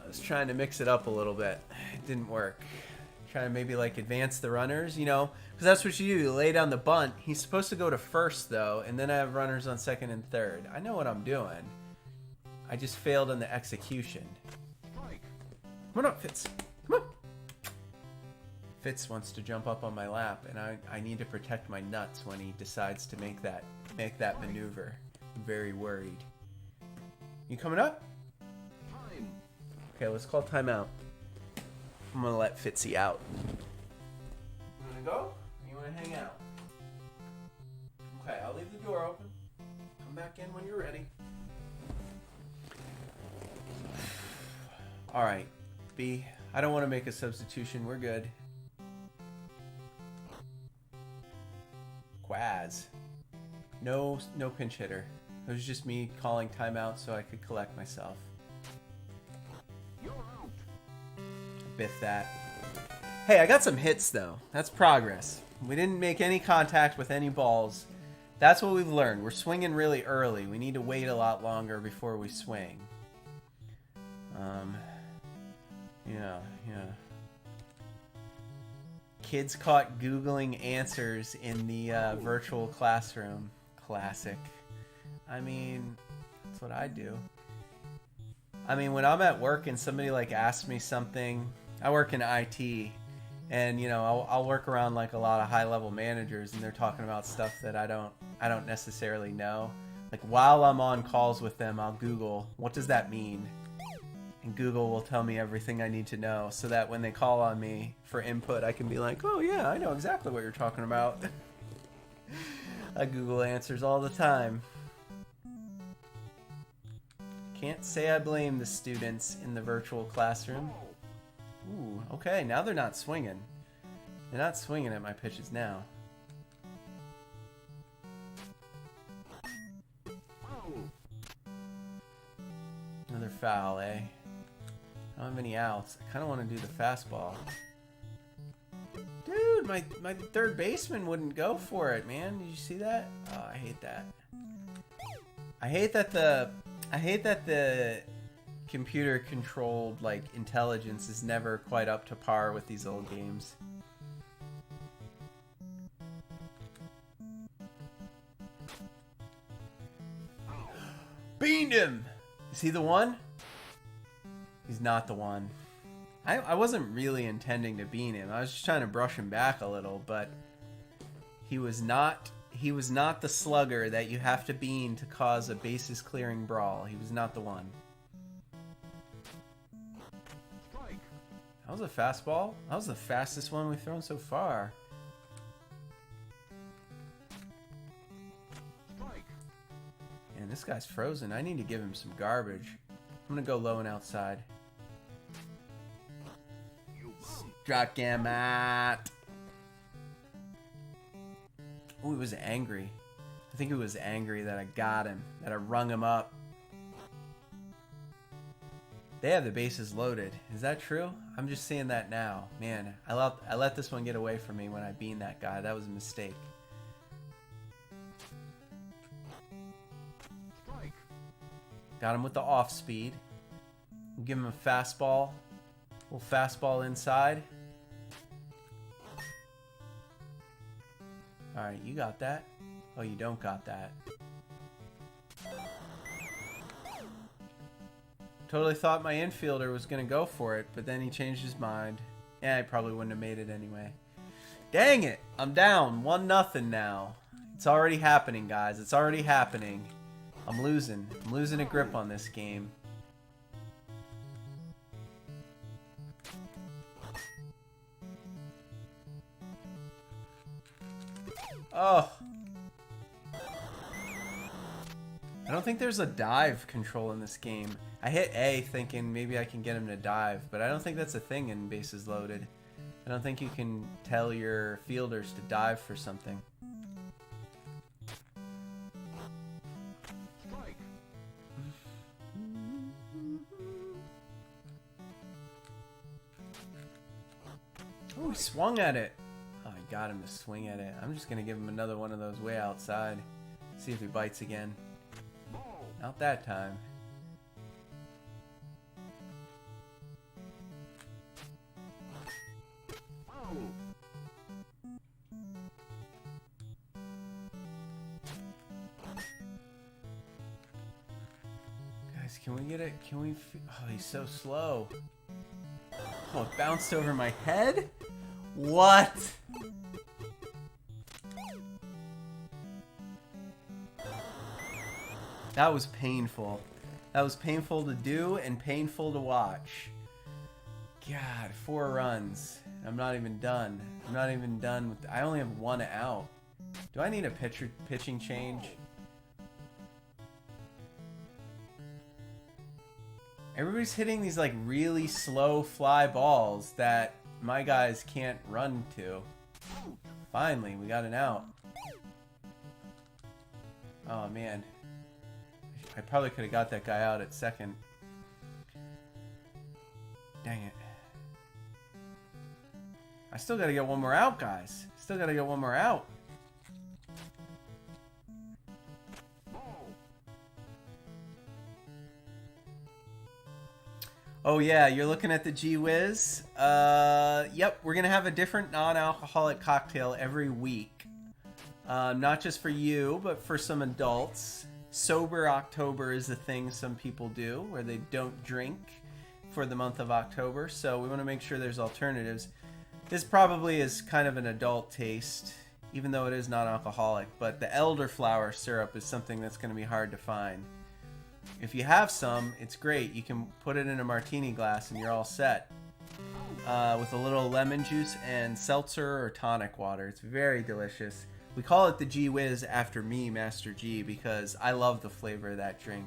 was trying to mix it up a little bit. It didn't work. Trying to maybe like advance the runners, you know, because that's what you do. You lay down the bunt. He's supposed to go to first though, and then I have runners on second and third. I know what I'm doing. I just failed in the execution. Come on up, Fitz. Come on. Fitz wants to jump up on my lap, and I need to protect my nuts when he decides to make that maneuver. I'm very worried. You coming up? Okay, let's call timeout. I'm gonna let Fitzy out. You wanna go? Or you wanna hang out? Okay, I'll leave the door open. Come back in when you're ready. Alright, B. I don't want to make a substitution. We're good. Quaz. No pinch hitter. It was just me calling timeout so I could collect myself. Biff that. Hey, I got some hits though. That's progress. We didn't make any contact with any balls. That's what we've learned. We're swinging really early. We need to wait a lot longer before we swing. Yeah. Kids caught Googling answers in the virtual classroom. Classic. I mean, that's what I do. I mean, when I'm at work and somebody like asks me something, I work in IT, and you know, I'll work around like a lot of high-level managers, and they're talking about stuff that I don't necessarily know. Like while I'm on calls with them, I'll Google, what does that mean? And Google will tell me everything I need to know, so that when they call on me for input, I can be like, oh yeah, I know exactly what you're talking about. I Google answers all the time. Can't say I blame the students in the virtual classroom. Ooh, okay, now they're not swinging. They're not swinging at my pitches now. Another foul, eh? I don't have any outs. I kind of want to do the fastball. Dude, my third baseman wouldn't go for it, man. Did you see that? Oh, I hate that. I hate that the computer controlled like intelligence is never quite up to par with these old games. Beamed him! Is he the one? He's not the one. I wasn't really intending to bean him. I was just trying to brush him back a little, but he was not the slugger that you have to bean to cause a bases clearing brawl. He was not the one. That was a fastball. That was the fastest one we've thrown so far. And this guy's frozen. I need to give him some garbage. I'm gonna go low and outside. Struck him out. Oh, he was angry. I think he was angry that I got him, that I rung him up. They have the bases loaded. Is that true? I'm just seeing that now. Man, I let this one get away from me when I beamed that guy. That was a mistake. Got him with the off speed. Give him a fastball. A little fastball inside. Alright, you got that. Oh, you don't got that. Totally thought my infielder was going to go for it, but then he changed his mind. Yeah, I probably wouldn't have made it anyway. Dang it! I'm down 1-0 now. It's already happening, guys. It's already happening. I'm losing. I'm losing a grip on this game. Oh. I don't think there's a dive control in this game. I hit A thinking maybe I can get him to dive, but I don't think that's a thing in bases loaded. I don't think you can tell your fielders to dive for something. Oh, he swung at it. Oh, I got him to swing at it. I'm just going to give him another one of those way outside. See if he bites again. Not that time. Guys, can we get it? Can we? Oh, he's so slow. Oh, it bounced over my head? What? That was painful. That was painful to do and painful to watch. God, 4 runs. I'm not even done. I'm not even done with... I only have 1 out. Do I need a pitching change? Everybody's hitting these like really slow fly balls that my guys can't run to. Finally, we got an out. Oh man. I probably could have got that guy out at second. Dang it. I still gotta get 1 more out, guys. Still gotta get 1 more out. Oh yeah, you're looking at the Gee Whiz. Yep, we're gonna have a different non-alcoholic cocktail every week. Not just for you, but for some adults. Sober October is a thing some people do, where they don't drink for the month of October. So we want to make sure there's alternatives. This probably is kind of an adult taste, even though it is non-alcoholic. But the elderflower syrup is something that's going to be hard to find. If you have some, it's great. You can put it in a martini glass and you're all set. With a little lemon juice and seltzer or tonic water. It's very delicious. We call it the Gee Whiz after me, Master G, because I love the flavor of that drink.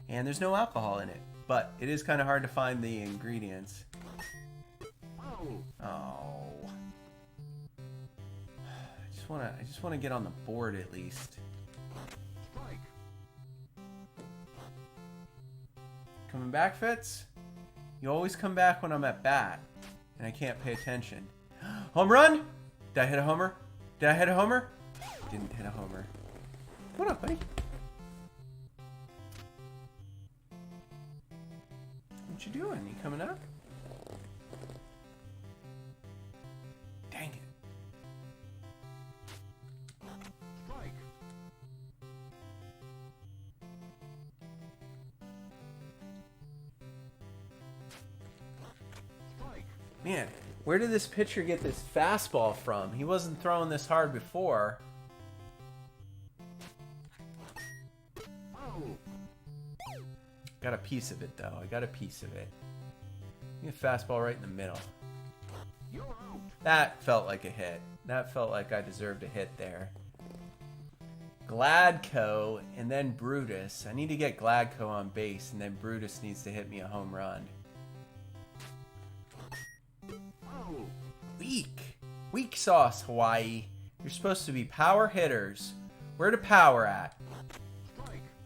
And there's no alcohol in it. But it is kind of hard to find the ingredients. Oh. I just want to get on the board at least. Coming back, Fitz? You always come back when I'm at bat, and I can't pay attention. Home run? Did I hit a homer? Did I hit a homer? Didn't hit a homer. What up, buddy? What you doing? You coming up? Dang it. Man, where did this pitcher get this fastball from? He wasn't throwing this hard before. Got a piece of it, though. I got a piece of it. Get a fastball right in the middle. That felt like a hit. That felt like I deserved a hit there. Gladco and then Brutus. I need to get Gladco on base, and then Brutus needs to hit me a home run. Weak sauce, Hawaii. You're supposed to be power hitters. Where the power at?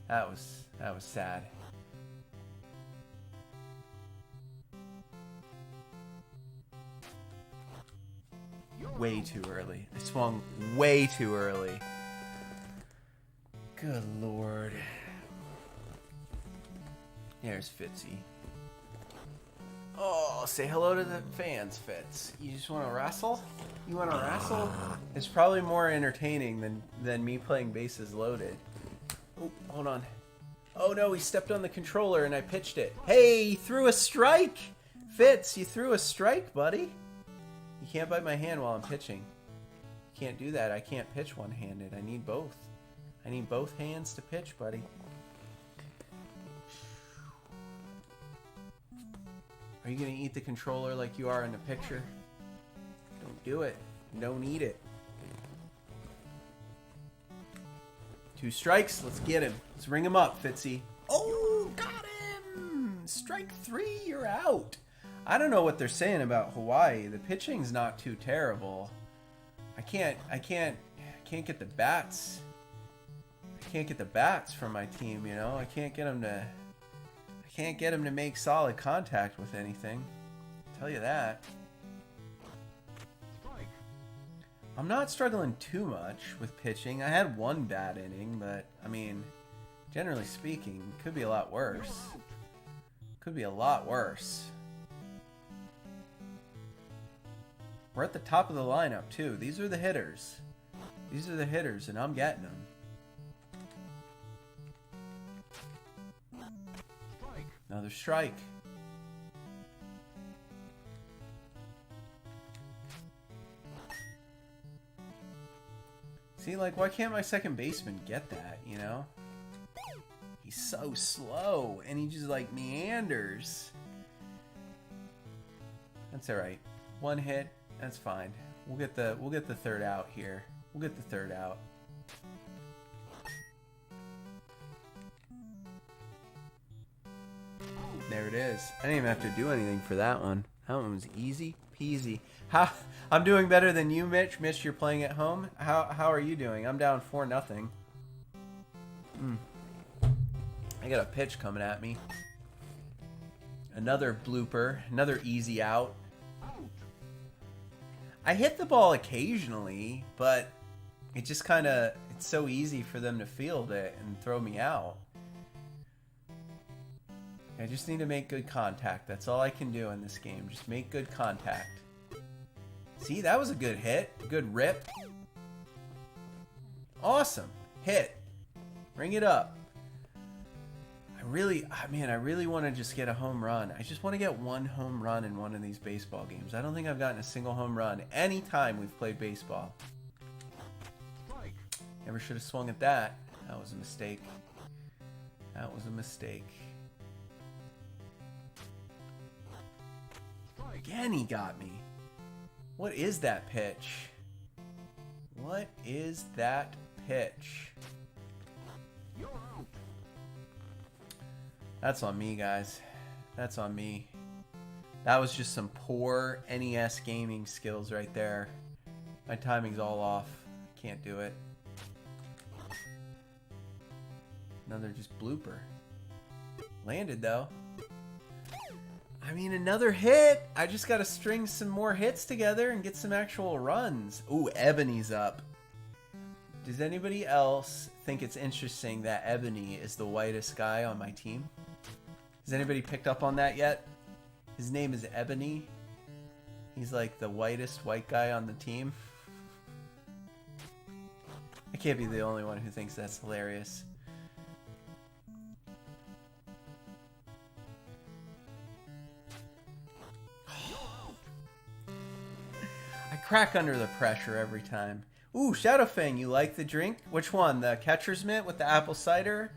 That was sad. way too early. I swung way too early. Good Lord. There's Fitzy. Oh, say hello to the fans, Fitz. You just want to wrestle? You want to wrestle? It's probably more entertaining than me playing bases loaded. Oh, hold on. Oh no, he stepped on the controller and I pitched it. Hey, he threw a strike! Fitz, you threw a strike, buddy. You can't bite my hand while I'm pitching. You can't do that. I can't pitch one-handed. I need both. I need both hands to pitch, buddy. Are you going to eat the controller like you are in the picture? Don't do it. Don't eat it. 2 strikes. Let's get him. Let's ring him up, Fitzy. Oh, got him! Strike 3, you're out. I don't know what they're saying about Hawaii. The pitching's not too terrible. I can't get the bats. I can't get the bats from my team, you know? I can't get them to make solid contact with anything. I'll tell you that. I'm not struggling too much with pitching. I had 1 bad inning, but I mean, generally speaking, could be a lot worse. Could be a lot worse. We're at the top of the lineup too. These are the hitters. These are the hitters, and I'm getting them. Another strike. See, like, why can't my second baseman get that, you know? He's so slow, and he just, like, meanders. That's alright. 1 hit, that's fine. We'll get the third out here. We'll get the third out. There it is. I didn't even have to do anything for that one. That one was easy peasy. I'm doing better than you, Mitch. Mitch, you're playing at home. How are you doing? I'm down 4-0. I got a pitch coming at me. Another blooper. Another easy out. I hit the ball occasionally, but it just kind of, it's so easy for them to field it and throw me out. I just need to make good contact. That's all I can do in this game. Just make good contact. See, that was a good hit. A good rip. Awesome. Hit. Bring it up. I really want to just get a home run. I just want to get 1 home run in one of these baseball games. I don't think I've gotten a single home run any time we've played baseball. Never should have swung at that. That was a mistake. That was a mistake. Again, he got me. What is that pitch? What is that pitch? That's on me, guys. That's on me. That was just some poor NES gaming skills right there. My timing's all off. Can't do it. Another just blooper. Landed, though. I mean, another hit. I just got to string some more hits together and get some actual runs. Ooh, Ebony's up. Does anybody else think it's interesting that Ebony is the whitest guy on my team? Has anybody picked up on that yet? His name is Ebony. He's like the whitest white guy on the team. I can't be the only one who thinks that's hilarious. Crack under the pressure every time. Ooh, Shadowfang, you like the drink? Which one? The Catcher's Mitt with the apple cider?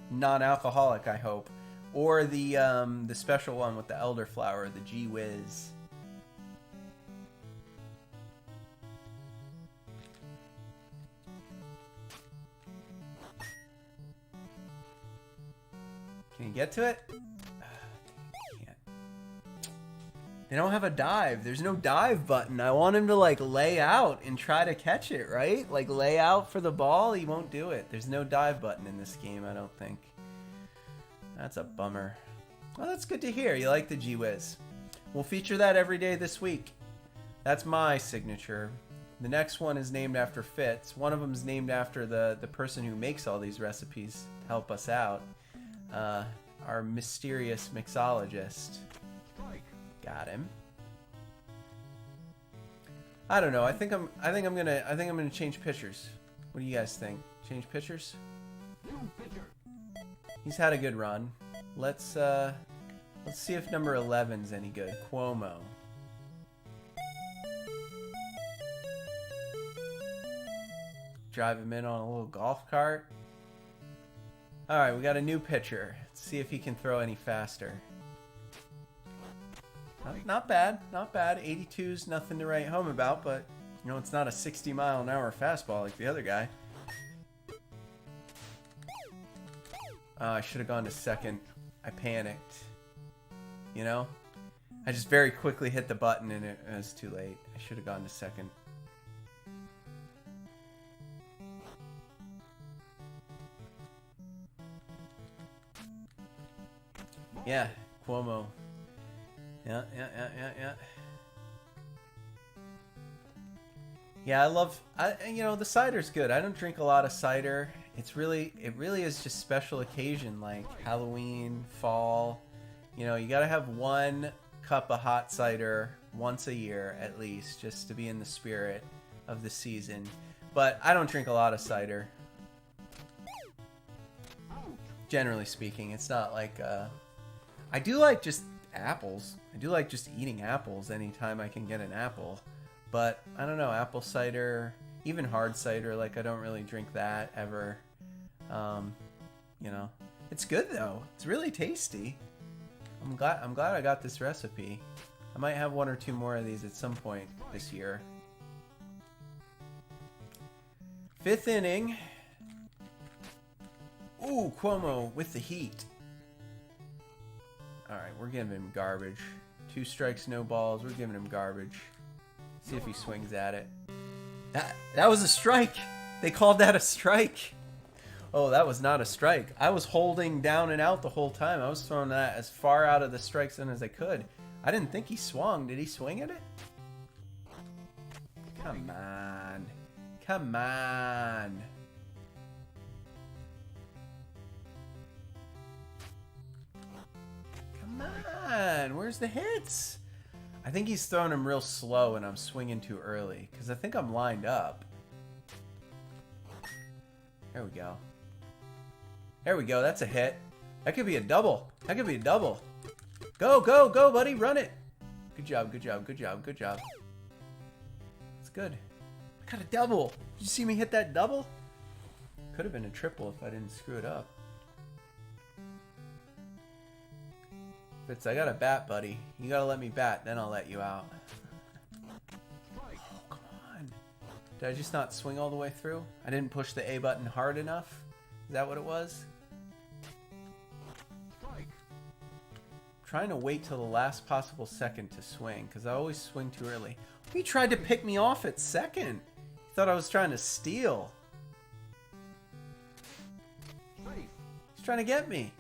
Non-alcoholic, I hope. Or the special one with the elderflower, the G Whiz. Can you get to it? They don't have a dive. There's no dive button. I want him to, like, lay out and try to catch it, right? Like, lay out for the ball. He won't do it. There's no dive button in this game, I don't think. That's a bummer. Well, that's good to hear. You like the G Whiz. We'll feature that every day this week. That's my signature. The next one is named after Fitz. One of them is named after the person who makes all these recipes to help us out. Our mysterious mixologist. Got him. I don't know. I think I'm gonna change pitchers. What do you guys think? Change pitchers? He's had a good run. Let's see if number 11's any good. Cuomo. Drive him in on a little golf cart. Alright, we got a new pitcher. Let's see if he can throw any faster. Not bad, not bad. 82's nothing to write home about, but you know, it's not a 60-mile-an-hour fastball like the other guy. I should have gone to second. I panicked. You know? I just very quickly hit the button and it was too late. I should have gone to second. Yeah, Cuomo. Yeah. Yeah, you know, the cider's good. I don't drink a lot of cider. It really is just special occasion like Halloween, fall. You know, you gotta have one cup of hot cider once a year at least, just to be in the spirit of the season. But I don't drink a lot of cider. Generally speaking, it's not like, I do like just apples. I do like just eating apples anytime I can get an apple. But, I don't know, apple cider, even hard cider, like I don't really drink that ever. You know, it's good though. It's really tasty. I'm glad I got this recipe. I might have one or two more of these at some point this year. 5th inning. Ooh, Cuomo with the heat. Alright, we're giving him garbage. 2 strikes, no balls. We're giving him garbage. See if he swings at it. That was a strike! They called that a strike! Oh, that was not a strike. I was holding down and out the whole time. I was throwing that as far out of the strike zone as I could. I didn't think he swung. Did he swing at it? Come on. Come on. Come on. Where's the hits? I think he's throwing them real slow and I'm swinging too early. Because I think I'm lined up. There we go. There we go. That's a hit. That could be a double. That could be a double. Go, go, go, buddy. Run it. Good job, good job, good job, good job. That's good. I got a double. Did you see me hit that double? Could have been a triple if I didn't screw it up. Fitz, I got a bat, buddy. You gotta let me bat, then I'll let you out. Oh, come on. Did I just not swing all the way through? I didn't push the A button hard enough? Is that what it was? Trying to wait till the last possible second to swing, because I always swing too early. He tried to pick me off at second. He thought I was trying to steal. He's trying to get me.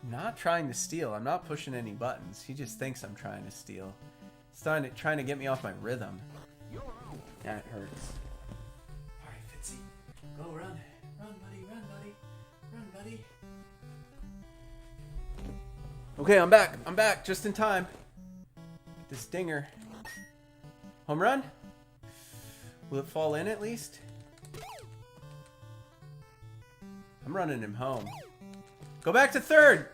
I'm not trying to steal. I'm not pushing any buttons. He just thinks I'm trying to steal. He's trying to get me off my rhythm. That hurts. Alright, Fitzy. Go run. Run, buddy. Run, buddy. Run, buddy. Okay, I'm back. I'm back just in time. This dinger. Home run? Will it fall in at least? I'm running him home. Go back to third.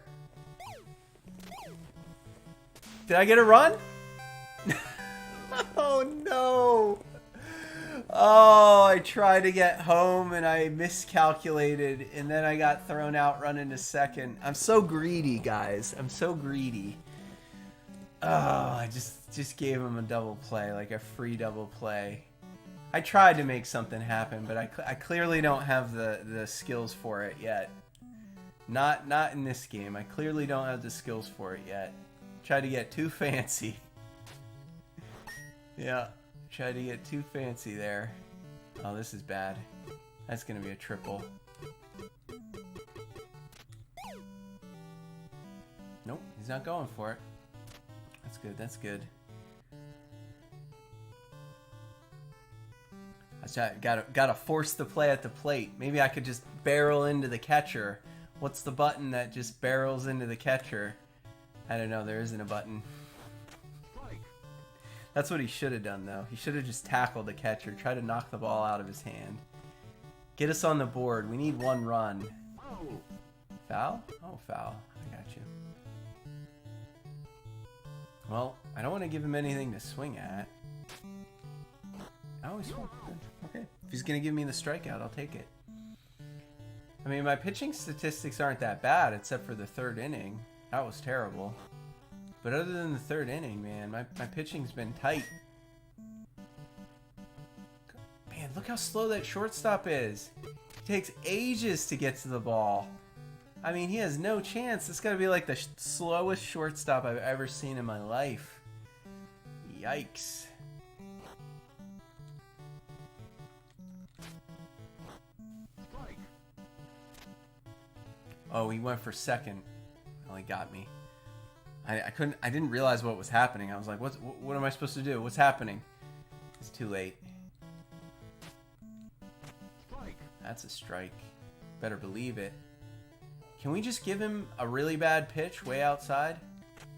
Did I get a run? Oh no. Oh, I tried to get home and I miscalculated and then I got thrown out running to second. I'm so greedy, guys. I'm so greedy. Oh, I just gave him a double play, like a free double play. I tried to make something happen, but I clearly don't have the skills for it yet. Not in this game. I clearly don't have the skills for it yet. Tried to get too fancy. Yeah. Tried to get too fancy there. Oh, this is bad. That's gonna be a triple. Nope, he's not going for it. That's good, that's good. Gotta force the play at the plate. Maybe I could just barrel into the catcher. What's the button that just barrels into the catcher? I don't know. There isn't a button. That's what he should have done, though. He should have just tackled the catcher, tried to knock the ball out of his hand. Get us on the board. We need 1 run. Foul? Oh, foul. I got you. Well, I don't want to give him anything to swing at. Oh, he's swung. Okay. If he's going to give me the strikeout, I'll take it. I mean, my pitching statistics aren't that bad, except for the 3rd inning. That was terrible. But other than the 3rd inning, man, my pitching's been tight. Man, look how slow that shortstop is. It takes ages to get to the ball. I mean, he has no chance. It's got to be like the slowest shortstop I've ever seen in my life. Yikes. Oh, he went for second. Well, he got me. I didn't realize what was happening. I was like, what am I supposed to do? What's happening? It's too late. That's a strike. Better believe it. Can we just give him a really bad pitch way outside?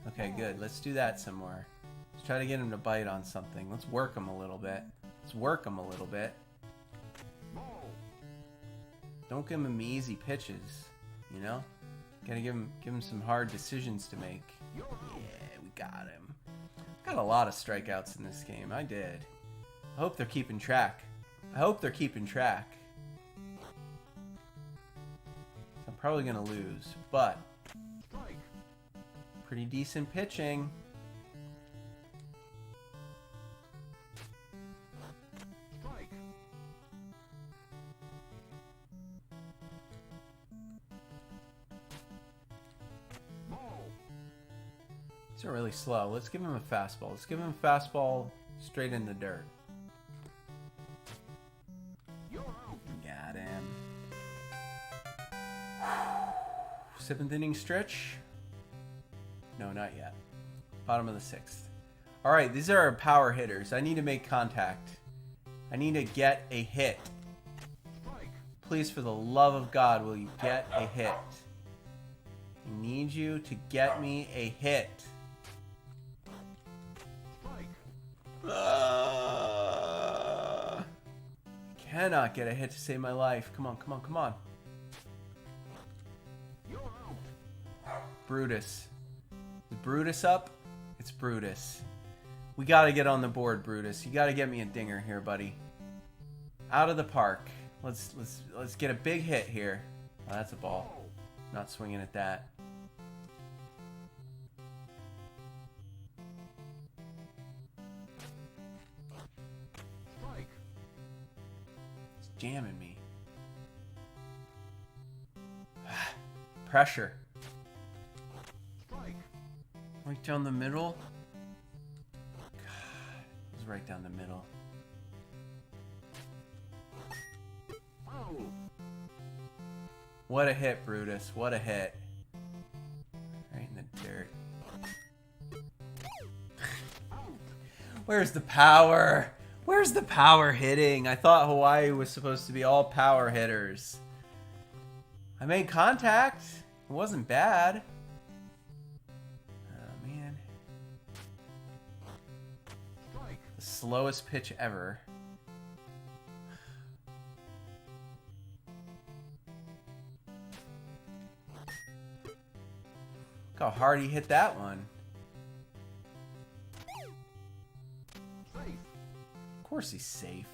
Okay, good. Let's do that some more. Let's try to get him to bite on something. Let's work him a little bit. Don't give him easy pitches, you know? Gotta give him some hard decisions to make. Yeah, we got him. Got a lot of strikeouts in this game. I did. I hope they're keeping track. I'm probably gonna lose, but pretty decent pitching. These are really slow. Let's give him a fastball. Let's give him a fastball straight in the dirt. Got him. 7th inning stretch? No, not yet. Bottom of the 6th. Alright, these are our power hitters. I need to make contact. I need to get a hit. Please, for the love of God, will you get a hit? I need you to get me a hit. Cannot get a hit to save my life. Come on. Brutus. Is Brutus up? It's Brutus. We gotta get on the board, Brutus. You gotta get me a dinger here, buddy. Out of the park. Let's get a big hit here. Oh, that's a ball. Not swinging at that. It's jamming me. Pressure. Right down the middle. God, it was right down the middle. What a hit, Brutus. What a hit. Right in the dirt. Where's the power? Where's the power hitting? I thought Hawaii was supposed to be all power hitters. I made contact. It wasn't bad. Oh, man. The slowest pitch ever. Look how hard he hit that one. Of course he's safe.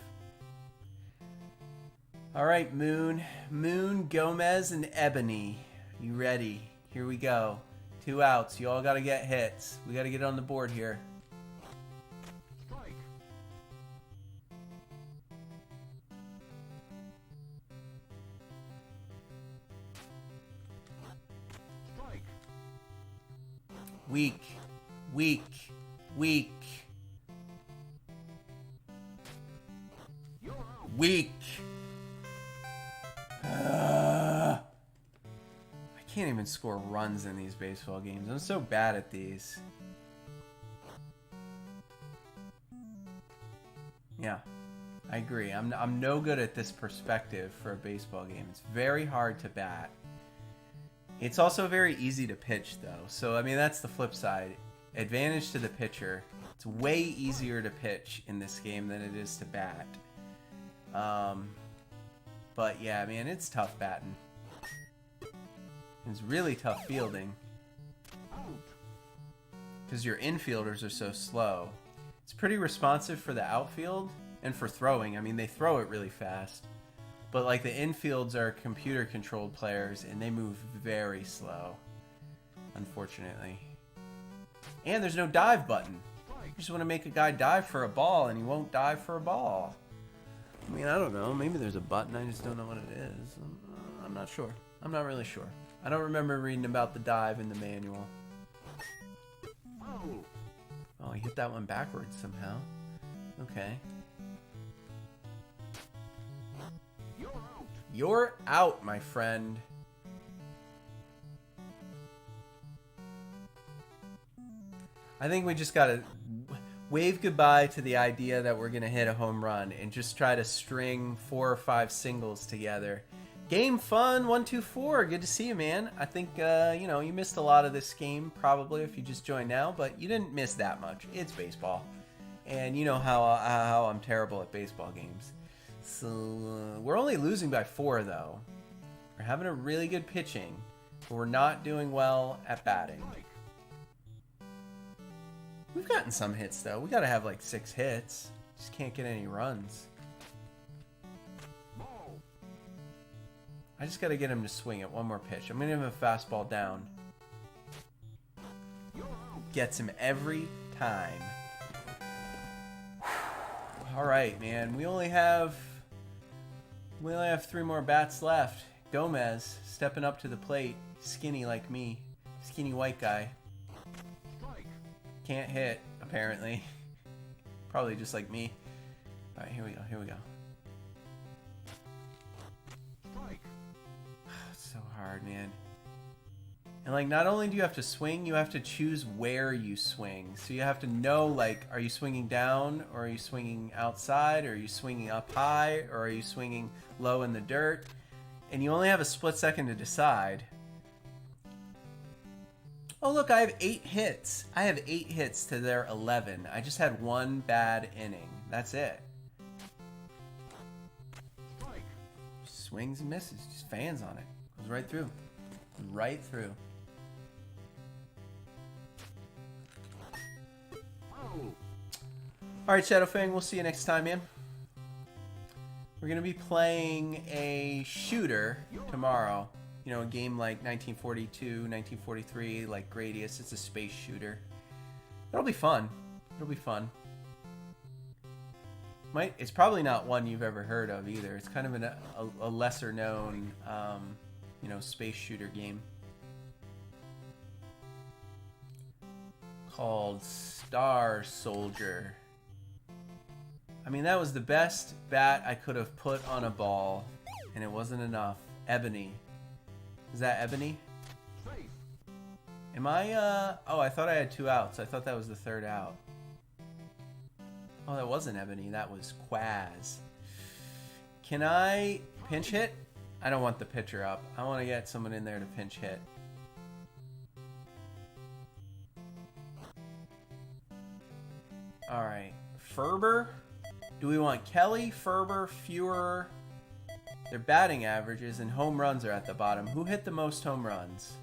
All right, Moon, Gomez, and Ebony. You ready? Here we go. 2 outs. You all got to get hits. We got to get on the board here. Weak. I can't even score runs in these baseball games. I'm so bad at these. Yeah. I agree. I'm no good at this perspective for a baseball game. It's very hard to bat. It's also very easy to pitch, though. So, I mean, that's the flip side. Advantage to the pitcher. It's way easier to pitch in this game than it is to bat. But, yeah, man, it's tough batting. It's really tough fielding. Because your infielders are so slow. It's pretty responsive for the outfield and for throwing. I mean, they throw it really fast. But, like, the infields are computer-controlled players, and they move very slow, unfortunately. And there's no dive button. You just want to make a guy dive for a ball, and he won't dive for a ball. I mean, I don't know. Maybe there's a button. I just don't know what it is. I'm not sure. I'm not really sure. I don't remember reading about the dive in the manual. Oh, he hit that one backwards somehow. Okay. You're out, my friend. I think we just gotta wave goodbye to the idea that we're gonna hit a home run and just try to string 4 or 5 singles together. Game fun, 124. Good to see you, man. I think you know, you missed a lot of this game probably if you just joined now, but you didn't miss that much. It's baseball, and you know how I'm terrible at baseball games. So we're only losing by 4 though. We're having a really good pitching, but we're not doing well at batting. We've gotten some hits though. We gotta have like 6 hits. Just can't get any runs. I just gotta get him to swing it. One more pitch. I'm gonna give him a fastball down. Gets him every time. All right, man. We only have 3 more bats left. Gomez stepping up to the plate. Skinny like me. Skinny white guy. Can't hit, apparently. Probably just like me. All right, here we go. Here we go. It's so hard, man. And like, not only do you have to swing, you have to choose where you swing. So you have to know, like, are you swinging down, or are you swinging outside, or are you swinging up high, or are you swinging low in the dirt? And you only have a split second to decide. Oh, look, I have 8 hits. I have 8 hits to their 11. I just had 1 bad inning. That's it. Swings and misses. Just fans on it. Goes right through. Right through. Alright, Shadowfang, we'll see you next time, man. We're going to be playing a shooter tomorrow. You know, a game like 1942, 1943, like Gradius. It's a space shooter. It'll be fun. It'll be fun. It's probably not one you've ever heard of either. It's kind of a lesser known, you know, space shooter game. Called Star Soldier. I mean, that was the best bat I could have put on a ball, and it wasn't enough. Ebony. Is that Ebony? Am I, oh, I thought I had 2 outs. I thought that was the 3rd out. Oh, that wasn't Ebony. That was Quaz. Can I pinch hit? I don't want the pitcher up. I want to get someone in there to pinch hit. Alright. Ferber? Do we want Kelly, Ferber, Fuhrer? Their batting averages and home runs are at the bottom. Who hit the most home runs?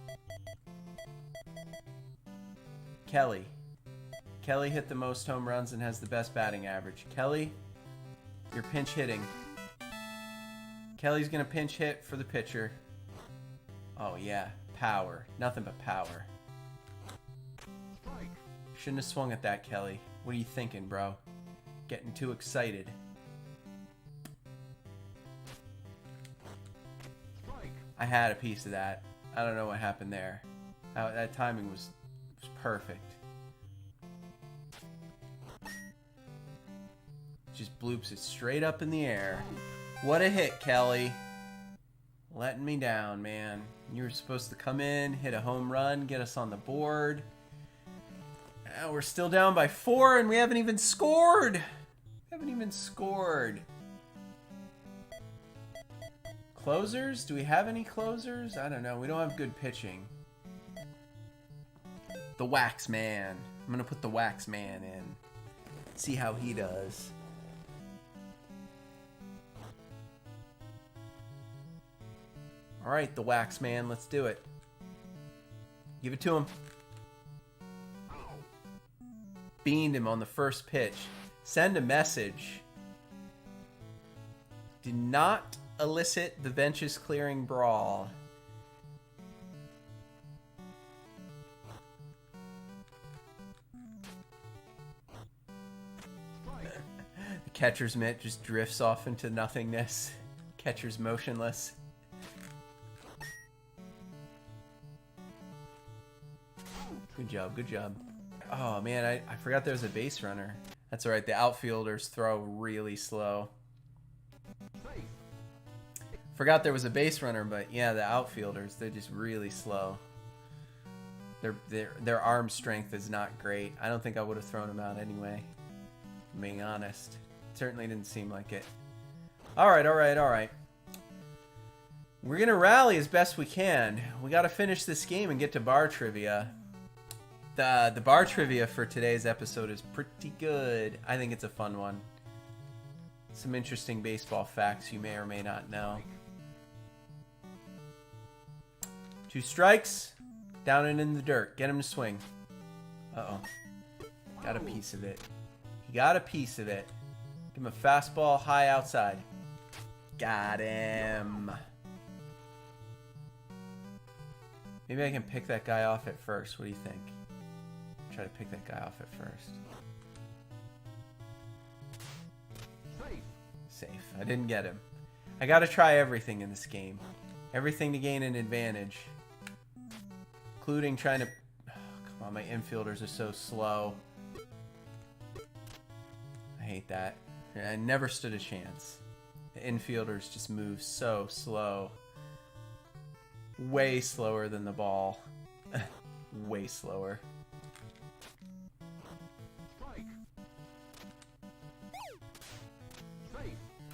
Kelly. Kelly hit the most home runs and has the best batting average. Kelly, you're pinch hitting. Kelly's going to pinch hit for the pitcher. Oh, yeah. Power. Nothing but power. Shouldn't have swung at that, Kelly. What are you thinking, bro? Getting too excited. I had a piece of that. I don't know what happened there. That timing was perfect. Just bloops it straight up in the air. What a hit, Kelly. Letting me down, man. You were supposed to come in, hit a home run, get us on the board. We're still down by 4 and we haven't even scored. We haven't even scored. Closers? Do we have any closers? I don't know. We don't have good pitching. The Wax Man. I'm going to put the Wax Man in. See how he does. All right, the Wax Man. Let's do it. Give it to him. Beaned him on the first pitch. Send a message. Did not elicit the benches clearing brawl. The catcher's mitt just drifts off into nothingness. Catcher's motionless. Good job, good job. Oh man, I forgot there was a base runner. That's alright, the outfielders throw really slow. Forgot there was a base runner, but yeah, the outfielders, they're just really slow. Their arm strength is not great. I don't think I would have thrown them out anyway. I'm being honest. Certainly didn't seem like it. Alright, alright, alright. We're gonna rally as best we can. We gotta finish this game and get to bar trivia. The bar trivia for today's episode is pretty good. I think it's a fun one. Some interesting baseball facts you may or may not know. 2 strikes. Down and in the dirt. Get him to swing. Uh-oh. Got a piece of it. He got a piece of it. Give him a fastball high outside. Got him. Maybe I can pick that guy off at first. What do you think? Try to pick that guy off at first. Safe. I didn't get him. I gotta try everything in this game. Everything to gain an advantage. Including trying to... Oh, come on, my infielders are so slow. I hate that. I never stood a chance. The infielders just move so slow. Way slower than the ball. Way slower.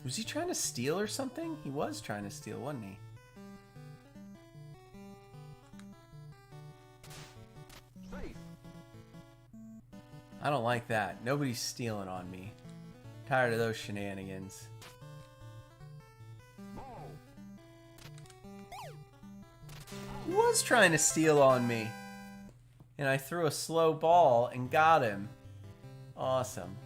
Was he trying to steal or something? He was trying to steal, wasn't he? I don't like that. Nobody's stealing on me. Tired of those shenanigans. He was trying to steal on me. And I threw a slow ball and got him. Awesome.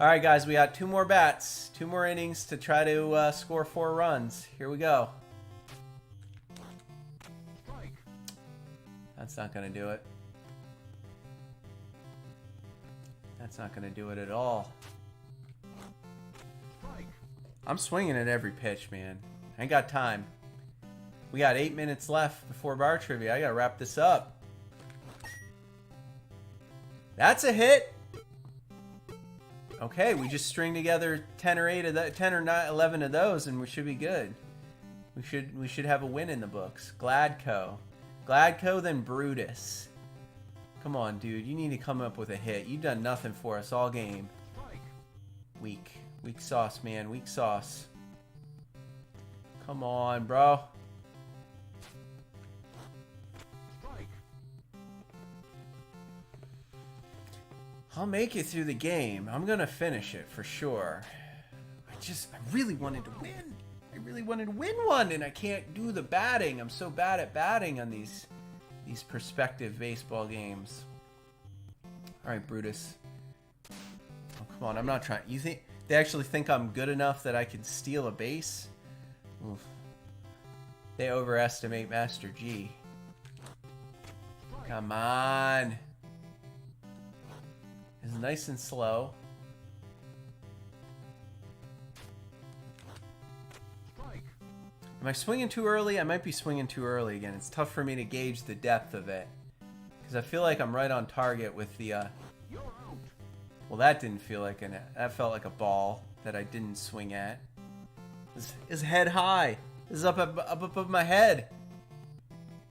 Alright guys, we got 2 more bats. 2 more innings to try to score 4 runs. Here we go. That's not going to do it. That's not going to do it at all. I'm swinging at every pitch, man. I ain't got time. We got 8 minutes left before bar trivia. I got to wrap this up. That's a hit. Okay, we just string together 10 or 8 of that, 10 or 9, 11 of those, and we should be good. We should have a win in the books. Gladco, then Brutus. Come on, dude. You need to come up with a hit. You've done nothing for us all game. Weak sauce, man. Weak sauce. Come on, bro. I'll make it through the game. I'm gonna finish it for sure. I really wanted to win. I really wanted to win one, and I can't do the batting. I'm so bad at batting on these perspective baseball games. All right, Brutus. Oh, come on. I'm not trying. You think they actually think I'm good enough that I can steal a base? Oof. They overestimate Master G. Come on. It's nice and slow. Am I swinging too early? I might be swinging too early again. It's tough for me to gauge the depth of it. Because I feel like I'm right on target with the... Well, that didn't feel like an... That felt like a ball that I didn't swing at. Is head high. This is up above my head.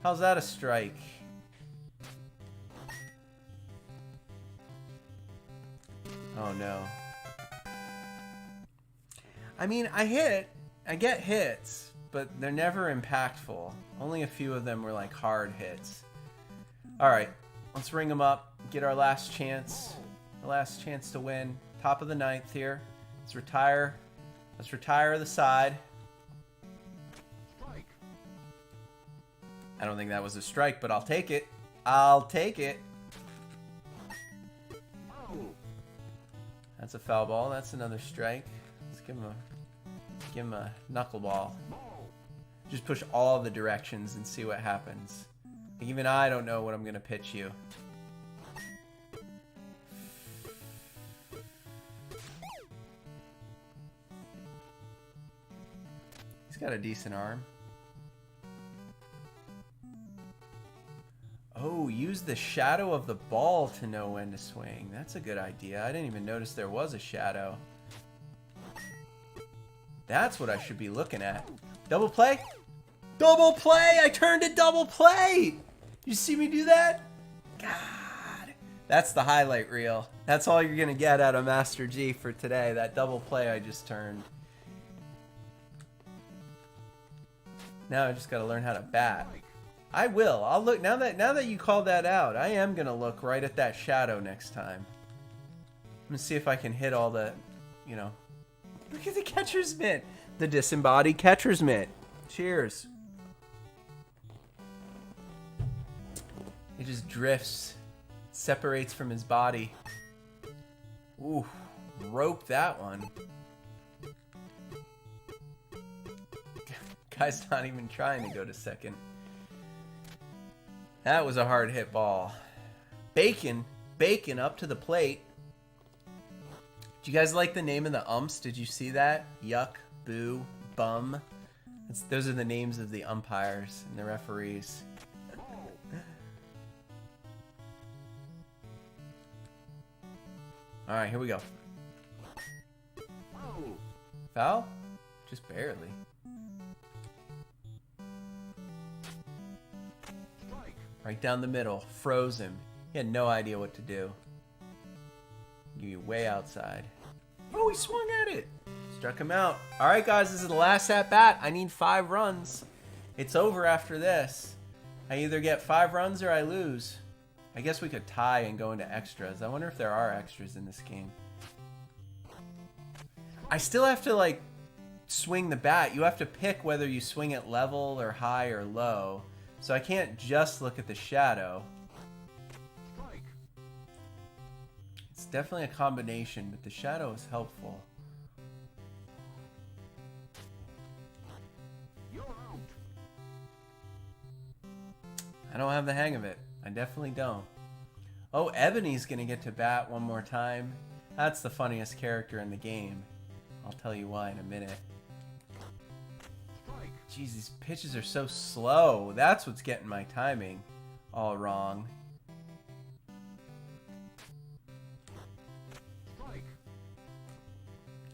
How's that a strike? Oh, no. I mean, I get hits, but they're never impactful. Only a few of them were like hard hits. All right, let's ring them up. Get our last chance. The last chance to win. Top of the 9th here. Let's retire. Let's retire the side. I don't think that was a strike, but I'll take it. I'll take it. That's a foul ball. That's another strike. Let's give him a knuckleball. Just push all the directions and see what happens. Even I don't know what I'm gonna pitch you. He's got a decent arm. Oh, use the shadow of the ball to know when to swing. That's a good idea. I didn't even notice there was a shadow. That's what I should be looking at. Double play? Double play! I turned to double play! You see me do that? God. That's the highlight reel. That's all you're going to get out of Master G for today. That double play I just turned. Now I just got to learn how to bat. I will. I'll look now that you called that out. I am gonna look right at that shadow next time. I'm gonna see if I can hit all the, you know. Look at the catcher's mitt. The disembodied catcher's mitt. Cheers. It just drifts, separates from his body. Ooh, rope that one. Guy's not even trying to go to second. That was a hard hit ball. Bacon up to the plate. Do you guys like the name of the umps? Did you see that? Yuck, boo, bum. Those are the names of the umpires and the referees. All right, here we go. Foul? Just barely. Right down the middle, froze him. He had no idea what to do. Give you way outside. Oh, he swung at it. Struck him out. All right, guys, this is the last at bat. I need 5 runs. It's over after this. I either get 5 runs or I lose. I guess we could tie and go into extras. I wonder if there are extras in this game. I still have to, like, swing the bat. You have to pick whether you swing it level or high or low. So I can't just look at the shadow. It's definitely a combination, but the shadow is helpful. I don't have the hang of it. I definitely don't. Oh, Ebony's gonna get to bat one more time. That's the funniest character in the game. I'll tell you why in a minute. Jeez, these pitches are so slow. That's what's getting my timing all wrong.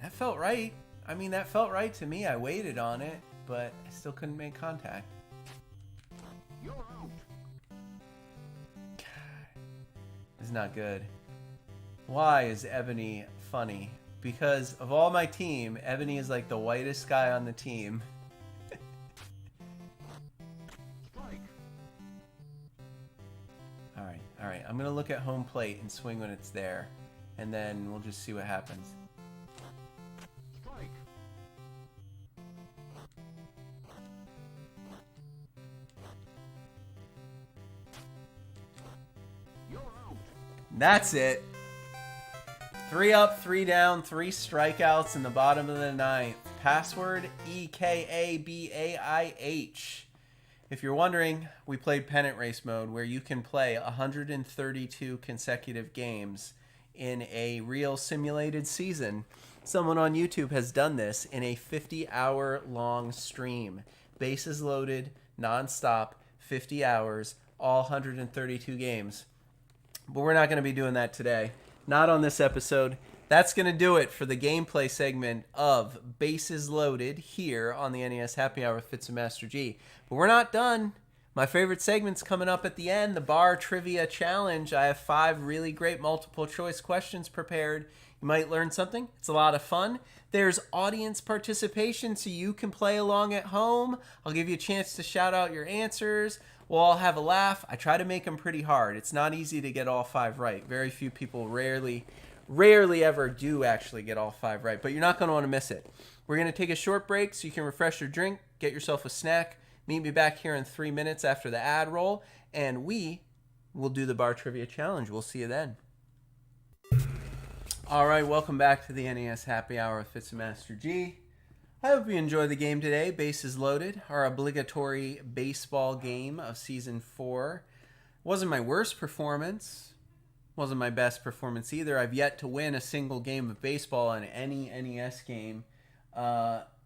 That felt right. I mean, that felt right to me. I waited on it, but I still couldn't make contact. You're out. God, this is not good. Why is Ebony funny? Because of all my team, Ebony is like the whitest guy on the team. Alright, I'm going to look at home plate and swing when it's there. And then we'll just see what happens. That's it. 3 up, 3 down, 3 strikeouts in the bottom of the 9th. Password EKABAIH. If you're wondering, we played Pennant Race Mode, where you can play 132 consecutive games in a real simulated season. Someone on YouTube has done this in a 50-hour long stream. Bases loaded, non-stop, 50 hours, all 132 games. But we're not going to be doing that today. Not on this episode. That's going to do it for the gameplay segment of Bases Loaded here on the NES Happy Hour with Fitz and Master G. But we're not done. My favorite segment's coming up at the end, the Bar Trivia Challenge. I have 5 really great multiple choice questions prepared. You might learn something. It's a lot of fun. There's audience participation, so you can play along at home. I'll give you a chance to shout out your answers. We'll all have a laugh. I try to make them pretty hard. It's not easy to get all 5 right. Very few people rarely ever do actually get all 5 right, but you're not going to want to miss it. We're going to take a short break so you can refresh your drink, get yourself a snack. Meet me back here in 3 minutes after the ad roll, and we will do the bar trivia challenge. We'll see you then. All right, welcome back to the NES Happy Hour with Fitz and Master G. I hope you enjoy the game today. Bases loaded, our obligatory baseball game of Season 4. Wasn't my worst performance. Wasn't my best performance either. I've yet to win a single game of baseball on any NES game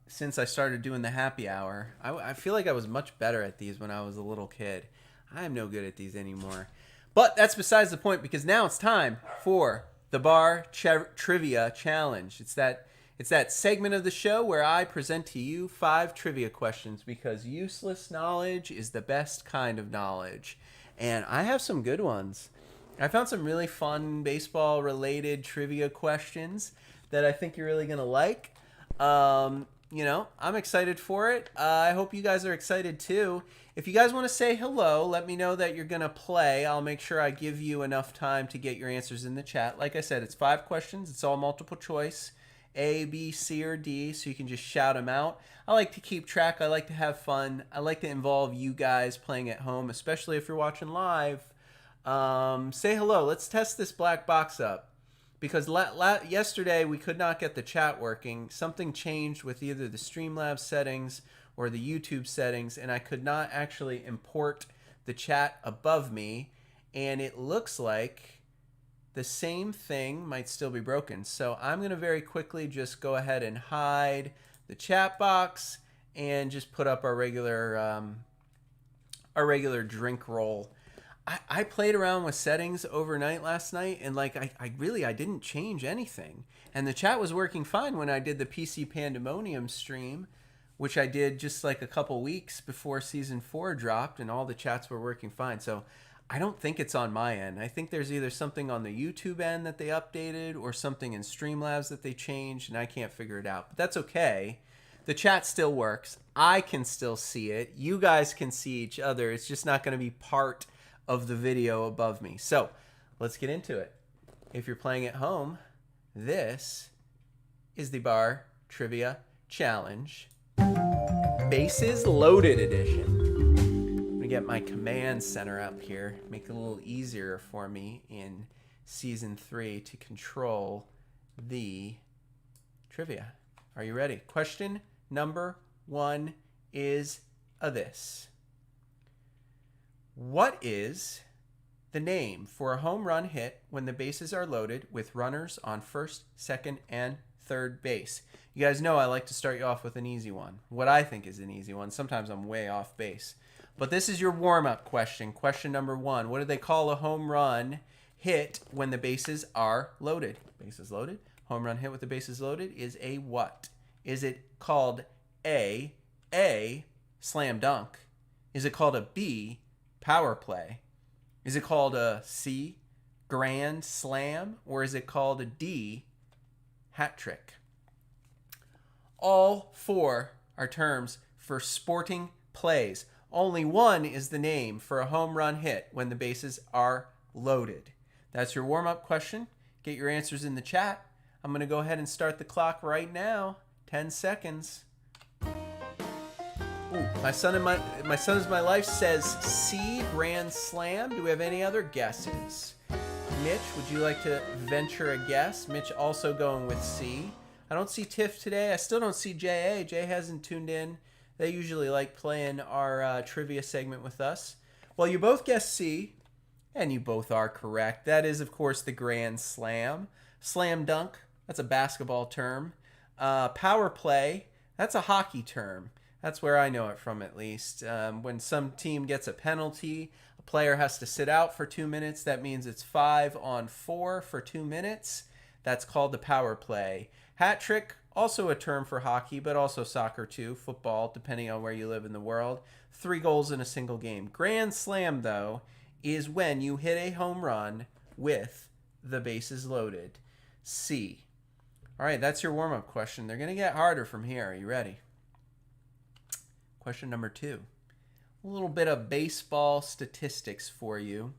since I started doing the Happy Hour. I feel like I was much better at these when I was a little kid. I'm no good at these anymore. But that's besides the point, because now it's time for the Bar Trivia Challenge. It's that segment of the show where I present to you 5 trivia questions, because useless knowledge is the best kind of knowledge. And I have some good ones. I found some really fun baseball-related trivia questions that I think you're really going to like. I'm excited for it. I hope you guys are excited too. If you guys want to say hello, let me know that you're going to play. I'll make sure I give you enough time to get your answers in the chat. Like I said, it's 5 questions. It's all multiple choice. A, B, C, or D, so you can just shout them out. I like to keep track. I like to have fun. I like to involve you guys playing at home, especially if you're watching live. Say hello. Let's test this black box up, because yesterday we could not get the chat working. Something changed with either the Streamlabs settings or the YouTube settings, and I could not actually import the chat above me, and it looks like the same thing might still be broken. So I'm going to very quickly just go ahead and hide the chat box and just put up our regular drink roll. I played around with settings overnight last night, and I didn't change anything. And the chat was working fine when I did the PC Pandemonium stream, which I did just like a couple weeks before Season 4 dropped, and all the chats were working fine. So I don't think it's on my end. I think there's either something on the YouTube end that they updated or something in Streamlabs that they changed, and I can't figure it out. But that's okay. The chat still works. I can still see it. You guys can see each other. It's just not going to be part of the video above me. So let's get into it. If you're playing at home, this is the Bar Trivia Challenge, Bases Loaded Edition. I'm going to get my command center up here, make it a little easier for me in Season 3 to control the trivia. Are you ready? Question number 1 is this. What is the name for a home run hit when the bases are loaded with runners on first, second, and third base? You guys know I like to start you off with an easy one. What I think is an easy one. Sometimes I'm way off base. But this is your warm-up question. Question number 1. What do they call a home run hit when the bases are loaded? Bases loaded. Home run hit with the bases loaded is a what? Is it called A, slam dunk? Is it called a B, power play? Is it called a C, grand slam? Or is it called a D, hat trick? All 4 are terms for sporting plays. Only one is the name for a home run hit when the bases are loaded. That's your warm-up question. Get your answers in the chat. I'm going to go ahead and start the clock right now. 10 seconds. Ooh, my son is my life says C, grand slam. Do we have any other guesses? Mitch, would you like to venture a guess? Mitch also going with C. I don't see Tiff today. I still don't see J.A. Jay hasn't tuned in. They usually like playing our trivia segment with us. Well, you both guessed C, and you both are correct. That is, of course, the grand slam. Slam dunk, that's a basketball term. Power play, that's a hockey term. That's where I know it from, at least. When some team gets a penalty, a player has to sit out for 2 minutes. That means it's 5 on 4 for 2 minutes. That's called the power play. Hat trick, also a term for hockey, but also soccer too, football, depending on where you live in the world. 3 goals in a single game. Grand slam, though, is when you hit a home run with the bases loaded. C. All right, that's your warm-up question. They're going to get harder from here. Are you ready? Question number 2. A little bit of baseball statistics for you.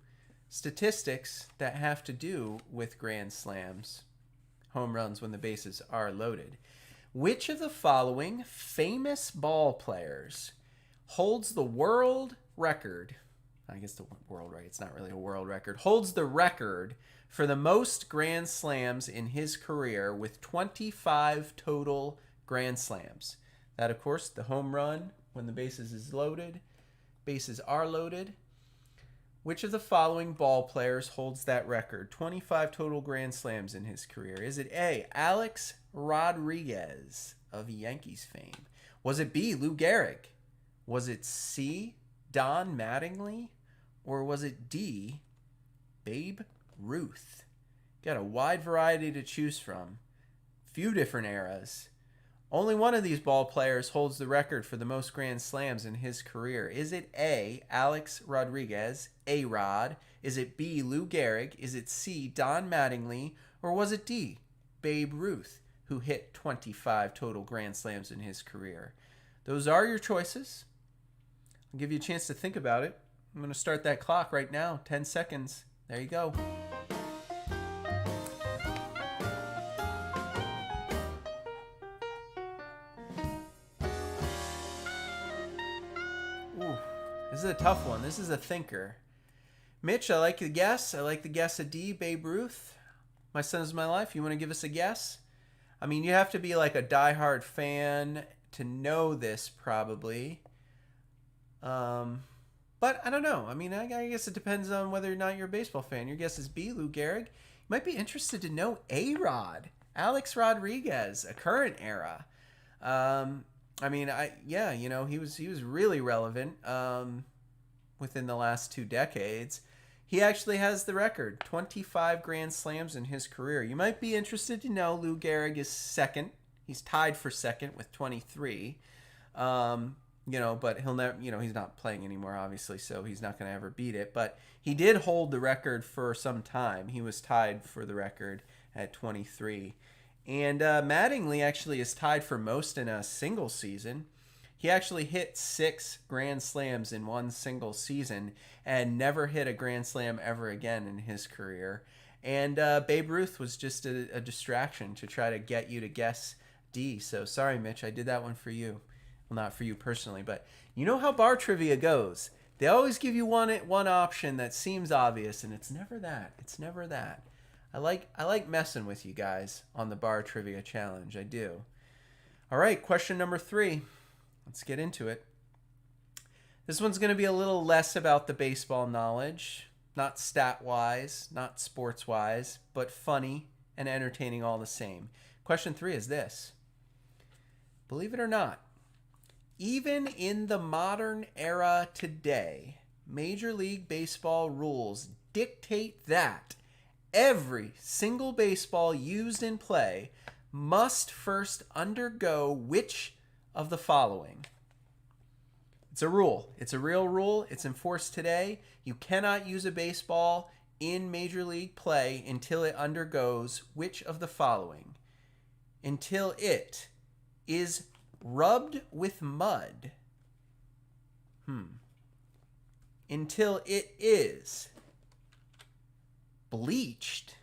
Statistics that have to do with grand slams, home runs when the bases are loaded. Which of the following famous ball players holds the world record? I guess the world record, it's not really a world record. Holds the record for the most grand slams in his career with 25 total grand slams. That, of course, the home run when the bases are loaded. Which of the following ball players holds that record? 25 total grand slams in his career. Is it A, Alex Rodriguez of Yankees fame? Was it B, Lou Gehrig? Was it C, Don Mattingly? Or was it D, Babe Ruth? Got a wide variety to choose from. Few different eras. Only one of these ball players holds the record for the most grand slams in his career. Is it A, Alex Rodriguez, A-Rod? Is it B, Lou Gehrig? Is it C, Don Mattingly? Or was it D, Babe Ruth, who hit 25 total grand slams in his career? Those are your choices. I'll give you a chance to think about it. I'm going to start that clock right now. 10 seconds. There you go. Ooh, this is a tough one. This is a thinker. Mitch, I like the guess. I like the guess of D, Babe Ruth. My Son Is My Life. You want to give us a guess? I mean, you have to be like a diehard fan to know this probably. But I don't know. I mean, I guess it depends on whether or not you're a baseball fan. Your guess is B, Lou Gehrig. You might be interested to know A-Rod, Alex Rodriguez, a current era. I mean, he was really relevant within the last 2 decades. He actually has the record, 25 grand slams in his career. You might be interested to know Lou Gehrig is second. He's tied for second with 23. But he'll never, he's not playing anymore, obviously, so he's not going to ever beat it. But he did hold the record for some time. He was tied for the record at 23. And Mattingly actually is tied for most in a single season. He actually hit 6 grand slams in one single season and never hit a grand slam ever again in his career. And Babe Ruth was just a distraction to try to get you to guess D. So sorry, Mitch, I did that one for you. Well, not for you personally, but you know how bar trivia goes. They always give you one option that seems obvious, and it's never that. It's never that. I like messing with you guys on the bar trivia challenge. I do. All right, question number 3. Let's get into it. This one's going to be a little less about the baseball knowledge, not stat-wise, not sports-wise, but funny and entertaining all the same. Question 3 is this. Believe it or not, even in the modern era today, Major League Baseball rules dictate that every single baseball used in play must first undergo which of the following? It's a rule. It's a real rule. It's enforced today. You cannot use a baseball in Major League play until it undergoes which of the following? Until it is rubbed with mud. Until it is bleached.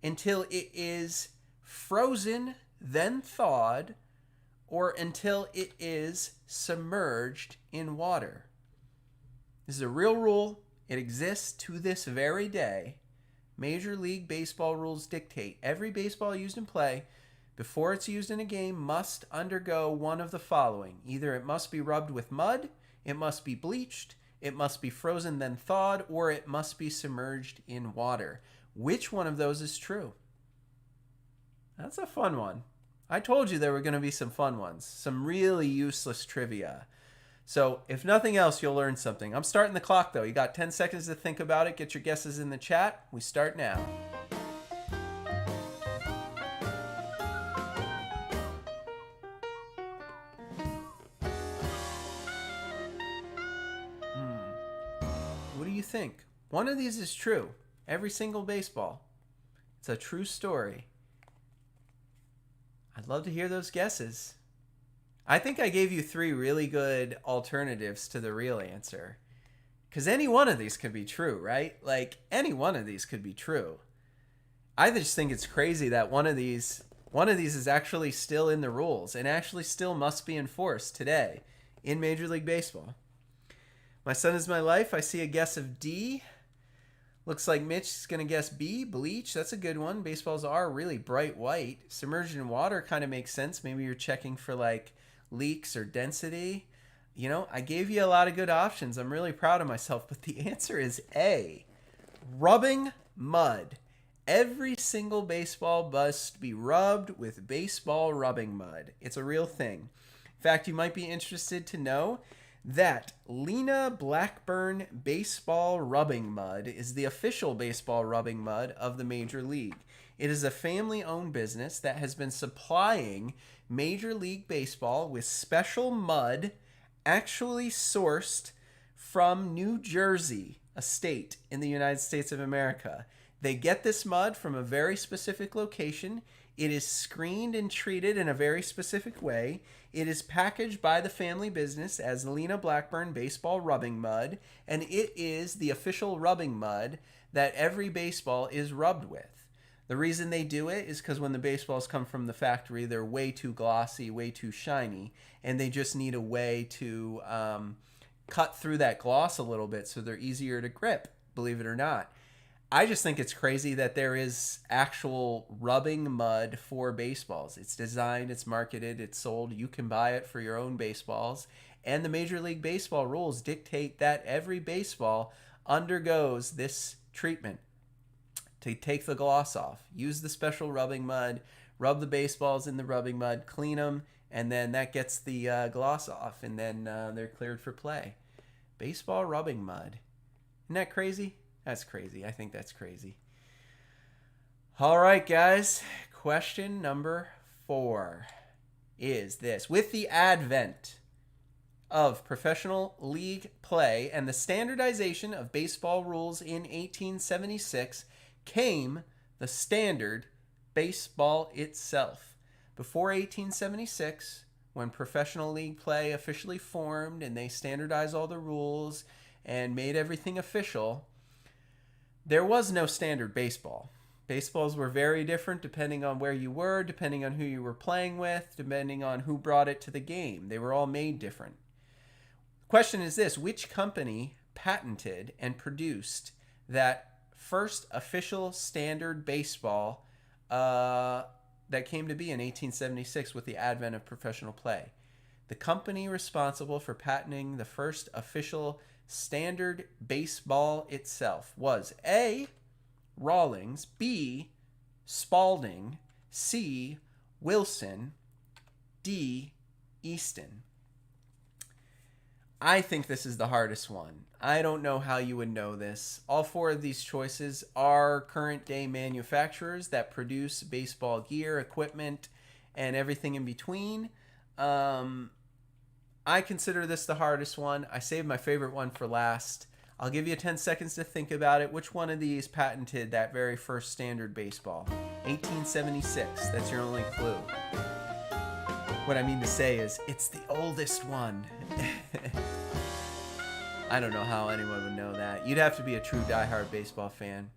Until it is frozen, then thawed. Or until it is submerged in water. This is a real rule. It exists to this very day. Major League Baseball rules dictate every baseball used in play before it's used in a game must undergo one of the following. Either it must be rubbed with mud, it must be bleached, it must be frozen then thawed, or it must be submerged in water. Which one of those is true? That's a fun one. I told you there were going to be some fun ones, some really useless trivia. So if nothing else, you'll learn something. I'm starting the clock, though. You got 10 seconds to think about it. Get your guesses in the chat. We start now. What do you think? One of these is true. Every single baseball. It's a true story. I'd love to hear those guesses. I think I gave you 3 really good alternatives to the real answer. Because any one of these could be true, right? Like, any one of these could be true. I just think it's crazy that one of these is actually still in the rules and actually still must be enforced today in Major League Baseball. My Son Is My Life, I see a guess of D. Looks like Mitch is going to guess B, bleach. That's a good one. Baseballs are really bright white. Submerged in water kind of makes sense. Maybe you're checking for like leaks or density. You know, I gave you a lot of good options. I'm really proud of myself, but the answer is A, rubbing mud. Every single baseball must be rubbed with baseball rubbing mud. It's a real thing. In fact, you might be interested to know that Lena Blackburn Baseball Rubbing Mud is the official baseball rubbing mud of the Major League. It is a family-owned business that has been supplying Major League Baseball with special mud actually sourced from New Jersey, a state in the United States of America. They get this mud from a very specific location. It is screened and treated in a very specific way. It is packaged by the family business as Lena Blackburn Baseball Rubbing Mud, and it is the official rubbing mud that every baseball is rubbed with. The reason they do it is because when the baseballs come from the factory, they're way too glossy, way too shiny, and they just need a way to cut through that gloss a little bit so they're easier to grip, believe it or not. I just think it's crazy that there is actual rubbing mud for baseballs. It's designed, it's marketed, it's sold. You can buy it for your own baseballs. And the Major League Baseball rules dictate that every baseball undergoes this treatment to take the gloss off. Use the special rubbing mud, rub the baseballs in the rubbing mud, clean them, and then that gets the gloss off, and then they're cleared for play. Baseball rubbing mud. Isn't that crazy? That's crazy. I think that's crazy. All right, guys. Question number 4 is this. With the advent of professional league play and the standardization of baseball rules in 1876 came the standard baseball itself. Before 1876, when professional league play officially formed and they standardized all the rules and made everything official, there was no standard baseball. Baseballs were very different depending on where you were, depending on who you were playing with, depending on who brought it to the game. They were all made different. The question is this: which company patented and produced that first official standard baseball that came to be in 1876 with the advent of professional play? The company responsible for patenting the first official standard baseball itself was A, Rawlings, B, Spalding, C, Wilson, D, Easton. I think this is the hardest one. I don't know how you would know this. All 4 of these choices are current day manufacturers that produce baseball gear, equipment, and everything in between. I consider this the hardest one. I saved my favorite one for last. I'll give you 10 seconds to think about it. Which one of these patented that very first standard baseball? 1876. That's your only clue. What I mean to say is, it's the oldest one. I don't know how anyone would know that. You'd have to be a true diehard baseball fan.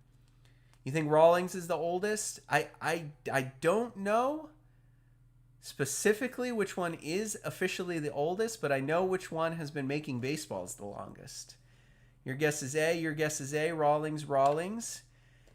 You think Rawlings is the oldest? I don't know specifically which one is officially the oldest, but I know which one has been making baseballs the longest. Your guess is A. Your guess is A. Rawlings.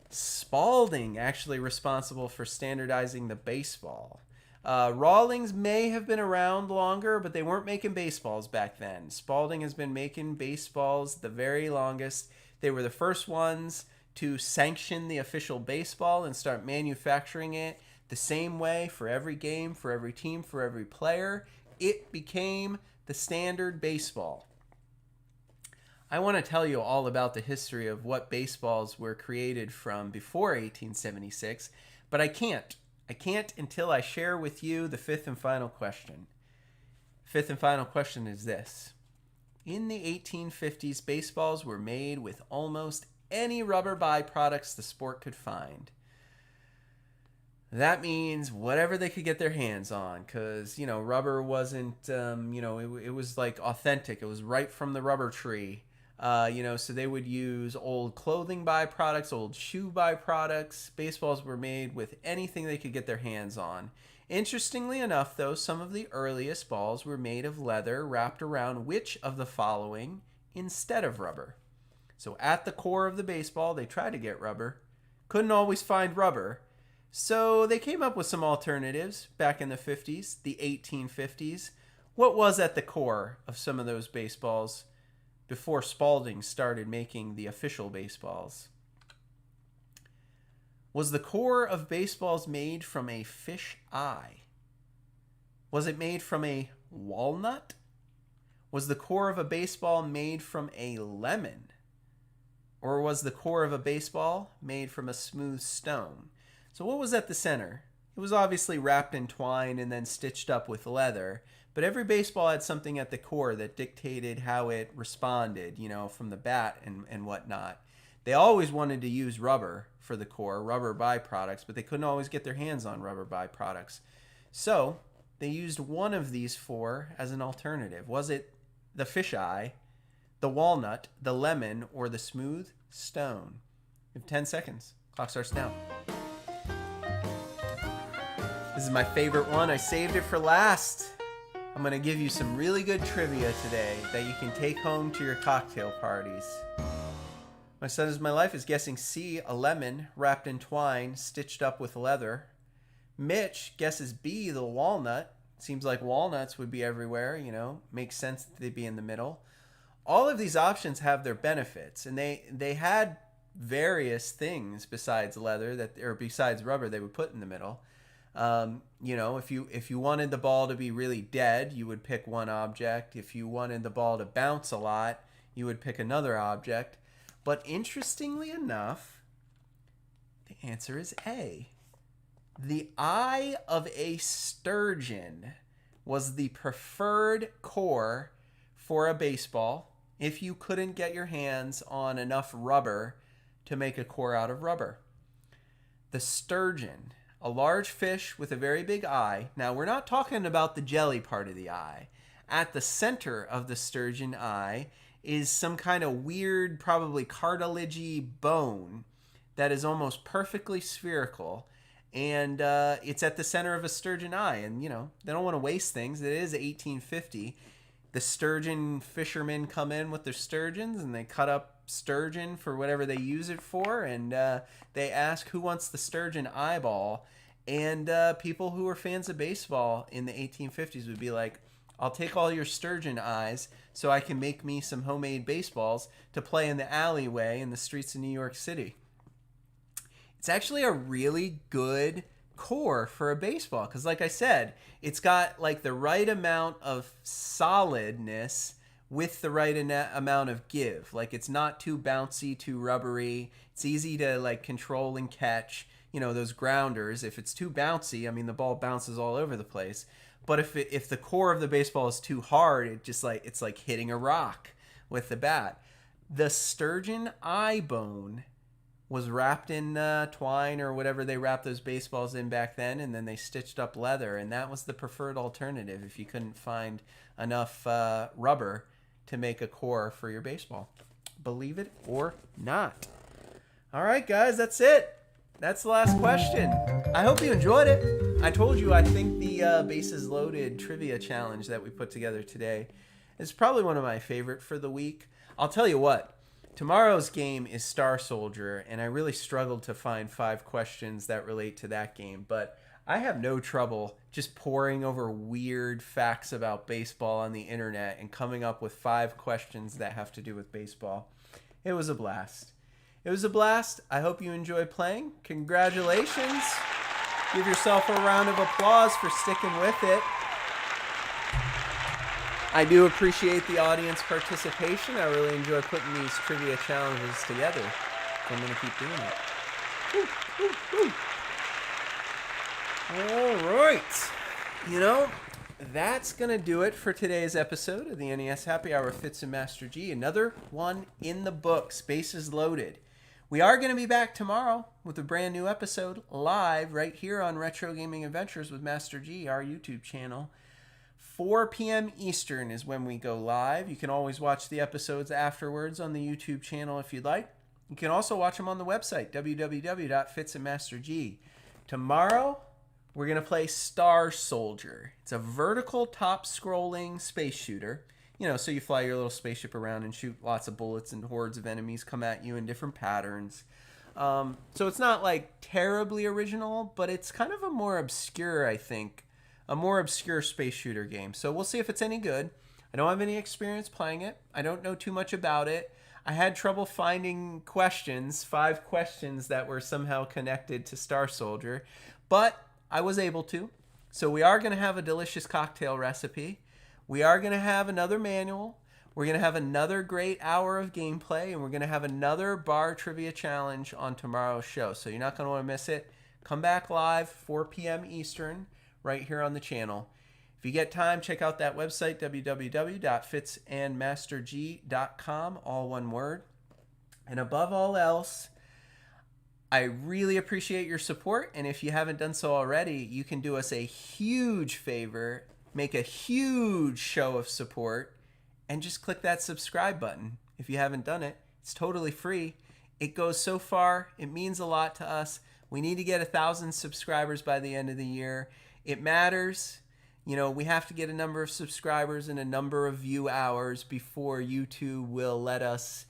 Spalding actually responsible for standardizing the baseball. Rawlings may have been around longer, but they weren't making baseballs back then. Spalding has been making baseballs the very longest. They were the first ones to sanction the official baseball and start manufacturing it the same way for every game, for every team, for every player. It became the standard baseball. I want to tell you all about the history of what baseballs were created from before 1876, but I can't. I can't until I share with you the 5th and final question. 5th and final question is this. In the 1850s, baseballs were made with almost any rubber byproducts the sport could find. That means whatever they could get their hands on, because, rubber wasn't, it was like authentic. It was right from the rubber tree. So they would use old clothing byproducts, old shoe byproducts. Baseballs were made with anything they could get their hands on. Interestingly enough, though, some of the earliest balls were made of leather wrapped around which of the following instead of rubber? So at the core of the baseball, they tried to get rubber. Couldn't always find rubber. So they came up with some alternatives back in the 50s, the 1850s. What was at the core of some of those baseballs before Spalding started making the official baseballs? Was the core of baseballs made from a fish eye? Was it made from a walnut? Was the core of a baseball made from a lemon? Or was the core of a baseball made from a smooth stone? So what was at the center? It was obviously wrapped in twine and then stitched up with leather, but every baseball had something at the core that dictated how it responded, from the bat and whatnot. They always wanted to use rubber for the core, rubber byproducts, but they couldn't always get their hands on rubber byproducts. So they used one of these four as an alternative. Was it the fisheye, the walnut, the lemon, or the smooth stone? You have 10 seconds. Clock starts now. This is my favorite one. I saved it for last. I'm going to give you some really good trivia today that you can take home to your cocktail parties. My Son Is My Life is guessing C, a lemon wrapped in twine, stitched up with leather. Mitch guesses B, the walnut. Seems like walnuts would be everywhere, Makes sense that they'd be in the middle. All of these options have their benefits, and they had various things besides leather or besides rubber they would put in the middle. If you wanted the ball to be really dead, you would pick one object. If you wanted the ball to bounce a lot, you would pick another object. But interestingly enough, the answer is A. The eye of a sturgeon was the preferred core for a baseball if you couldn't get your hands on enough rubber to make a core out of rubber. The sturgeon, a large fish with a very big eye. Now, we're not talking about the jelly part of the eye. At the center of the sturgeon eye is some kind of weird, probably cartilagey bone that is almost perfectly spherical. And it's at the center of a sturgeon eye. And, they don't want to waste things. It is 1850. The sturgeon fishermen come in with their sturgeons and they cut up sturgeon for whatever they use it for, and they ask who wants the sturgeon eyeball, and people who were fans of baseball in the 1850s would be like, I'll take all your sturgeon eyes so I can make me some homemade baseballs to play in the alleyway in the streets of New York City. It's actually a really good core for a baseball because, like I said, it's got like the right amount of solidness with the right amount of give. Like, it's not too bouncy, too rubbery. It's easy to control and catch, those grounders. If it's too bouncy, the ball bounces all over the place. But if the core of the baseball is too hard, it's like hitting a rock with the bat. The sturgeon eye bone was wrapped in twine or whatever they wrapped those baseballs in back then, and then they stitched up leather, and that was the preferred alternative if you couldn't find enough rubber to make a core for your baseball. Believe it or not. All right, guys, that's it. That's the last question. I hope you enjoyed it. I told you I think the Bases Loaded trivia challenge that we put together today is probably one of my favorite for the week. I'll tell you what. Tomorrow's game is Star Soldier, and I really struggled to find 5 questions that relate to that game, but I have no trouble just poring over weird facts about baseball on the internet and coming up with 5 questions that have to do with baseball. It was a blast. I hope you enjoyed playing. Congratulations. Give yourself a round of applause for sticking with it. I do appreciate the audience participation. I really enjoy putting these trivia challenges together. So I'm going to keep doing it. All right. That's going to do it for today's episode of the NES Happy Hour Fitz and Master G. Another one in the books, Bases Loaded. We are going to be back tomorrow with a brand new episode live right here on Retro Gaming Adventures with Master G, our YouTube channel. 4 p.m. Eastern is when we go live. You can always watch the episodes afterwards on the YouTube channel if you'd like. You can also watch them on the website, www.fitsandmasterg. Tomorrow, we're going to play Star Soldier. It's a vertical top-scrolling space shooter. You know, so you fly your little spaceship around and shoot lots of bullets and hordes of enemies come at you in different patterns. So it's not like terribly original, but it's kind of a more obscure, I think, a more obscure space shooter game. So we'll see if it's any good. I don't have any experience playing it. I don't know too much about it. I had trouble finding questions, 5 questions that were somehow connected to Star Soldier, but I was able to. So we are going to have a delicious cocktail recipe. We are going to have another manual. We're going to have another great hour of gameplay, and we're going to have another bar trivia challenge on tomorrow's show. So you're not going to want to miss it. Come back live, 4 p.m. Eastern, right here on the channel. If you get time, check out that website, www.fitsandmasterg.com, all one word. And above all else, I really appreciate your support. And if you haven't done so already, you can do us a huge favor, make a huge show of support, and just click that subscribe button. If you haven't done it, it's totally free. It goes so far. It means a lot to us. We need to get 1,000 subscribers by the end of the year. It matters. You know, we have to get a number of subscribers and a number of view hours before YouTube will let us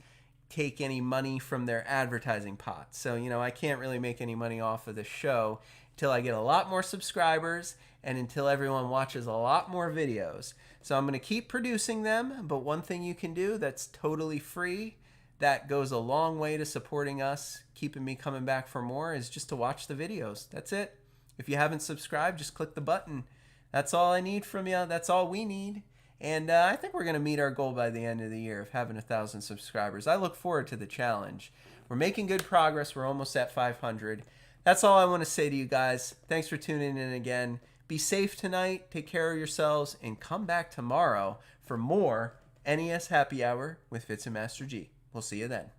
take any money from their advertising pot. So, you know, I can't really make any money off of the show until I get a lot more subscribers and until everyone watches a lot more videos. So I'm going to keep producing them, but one thing you can do that's totally free, that goes a long way to supporting us, keeping me coming back for more, is just to watch the videos. That's it. If you haven't subscribed, just click the button. That's all I need from you. That's all we need. And I think we're going to meet our goal by the end of the year of having 1,000 subscribers. I look forward to the challenge. We're making good progress. We're almost at 500. That's all I want to say to you guys. Thanks for tuning in again. Be safe tonight. Take care of yourselves. And come back tomorrow for more NES Happy Hour with Fitz and Master G. We'll see you then.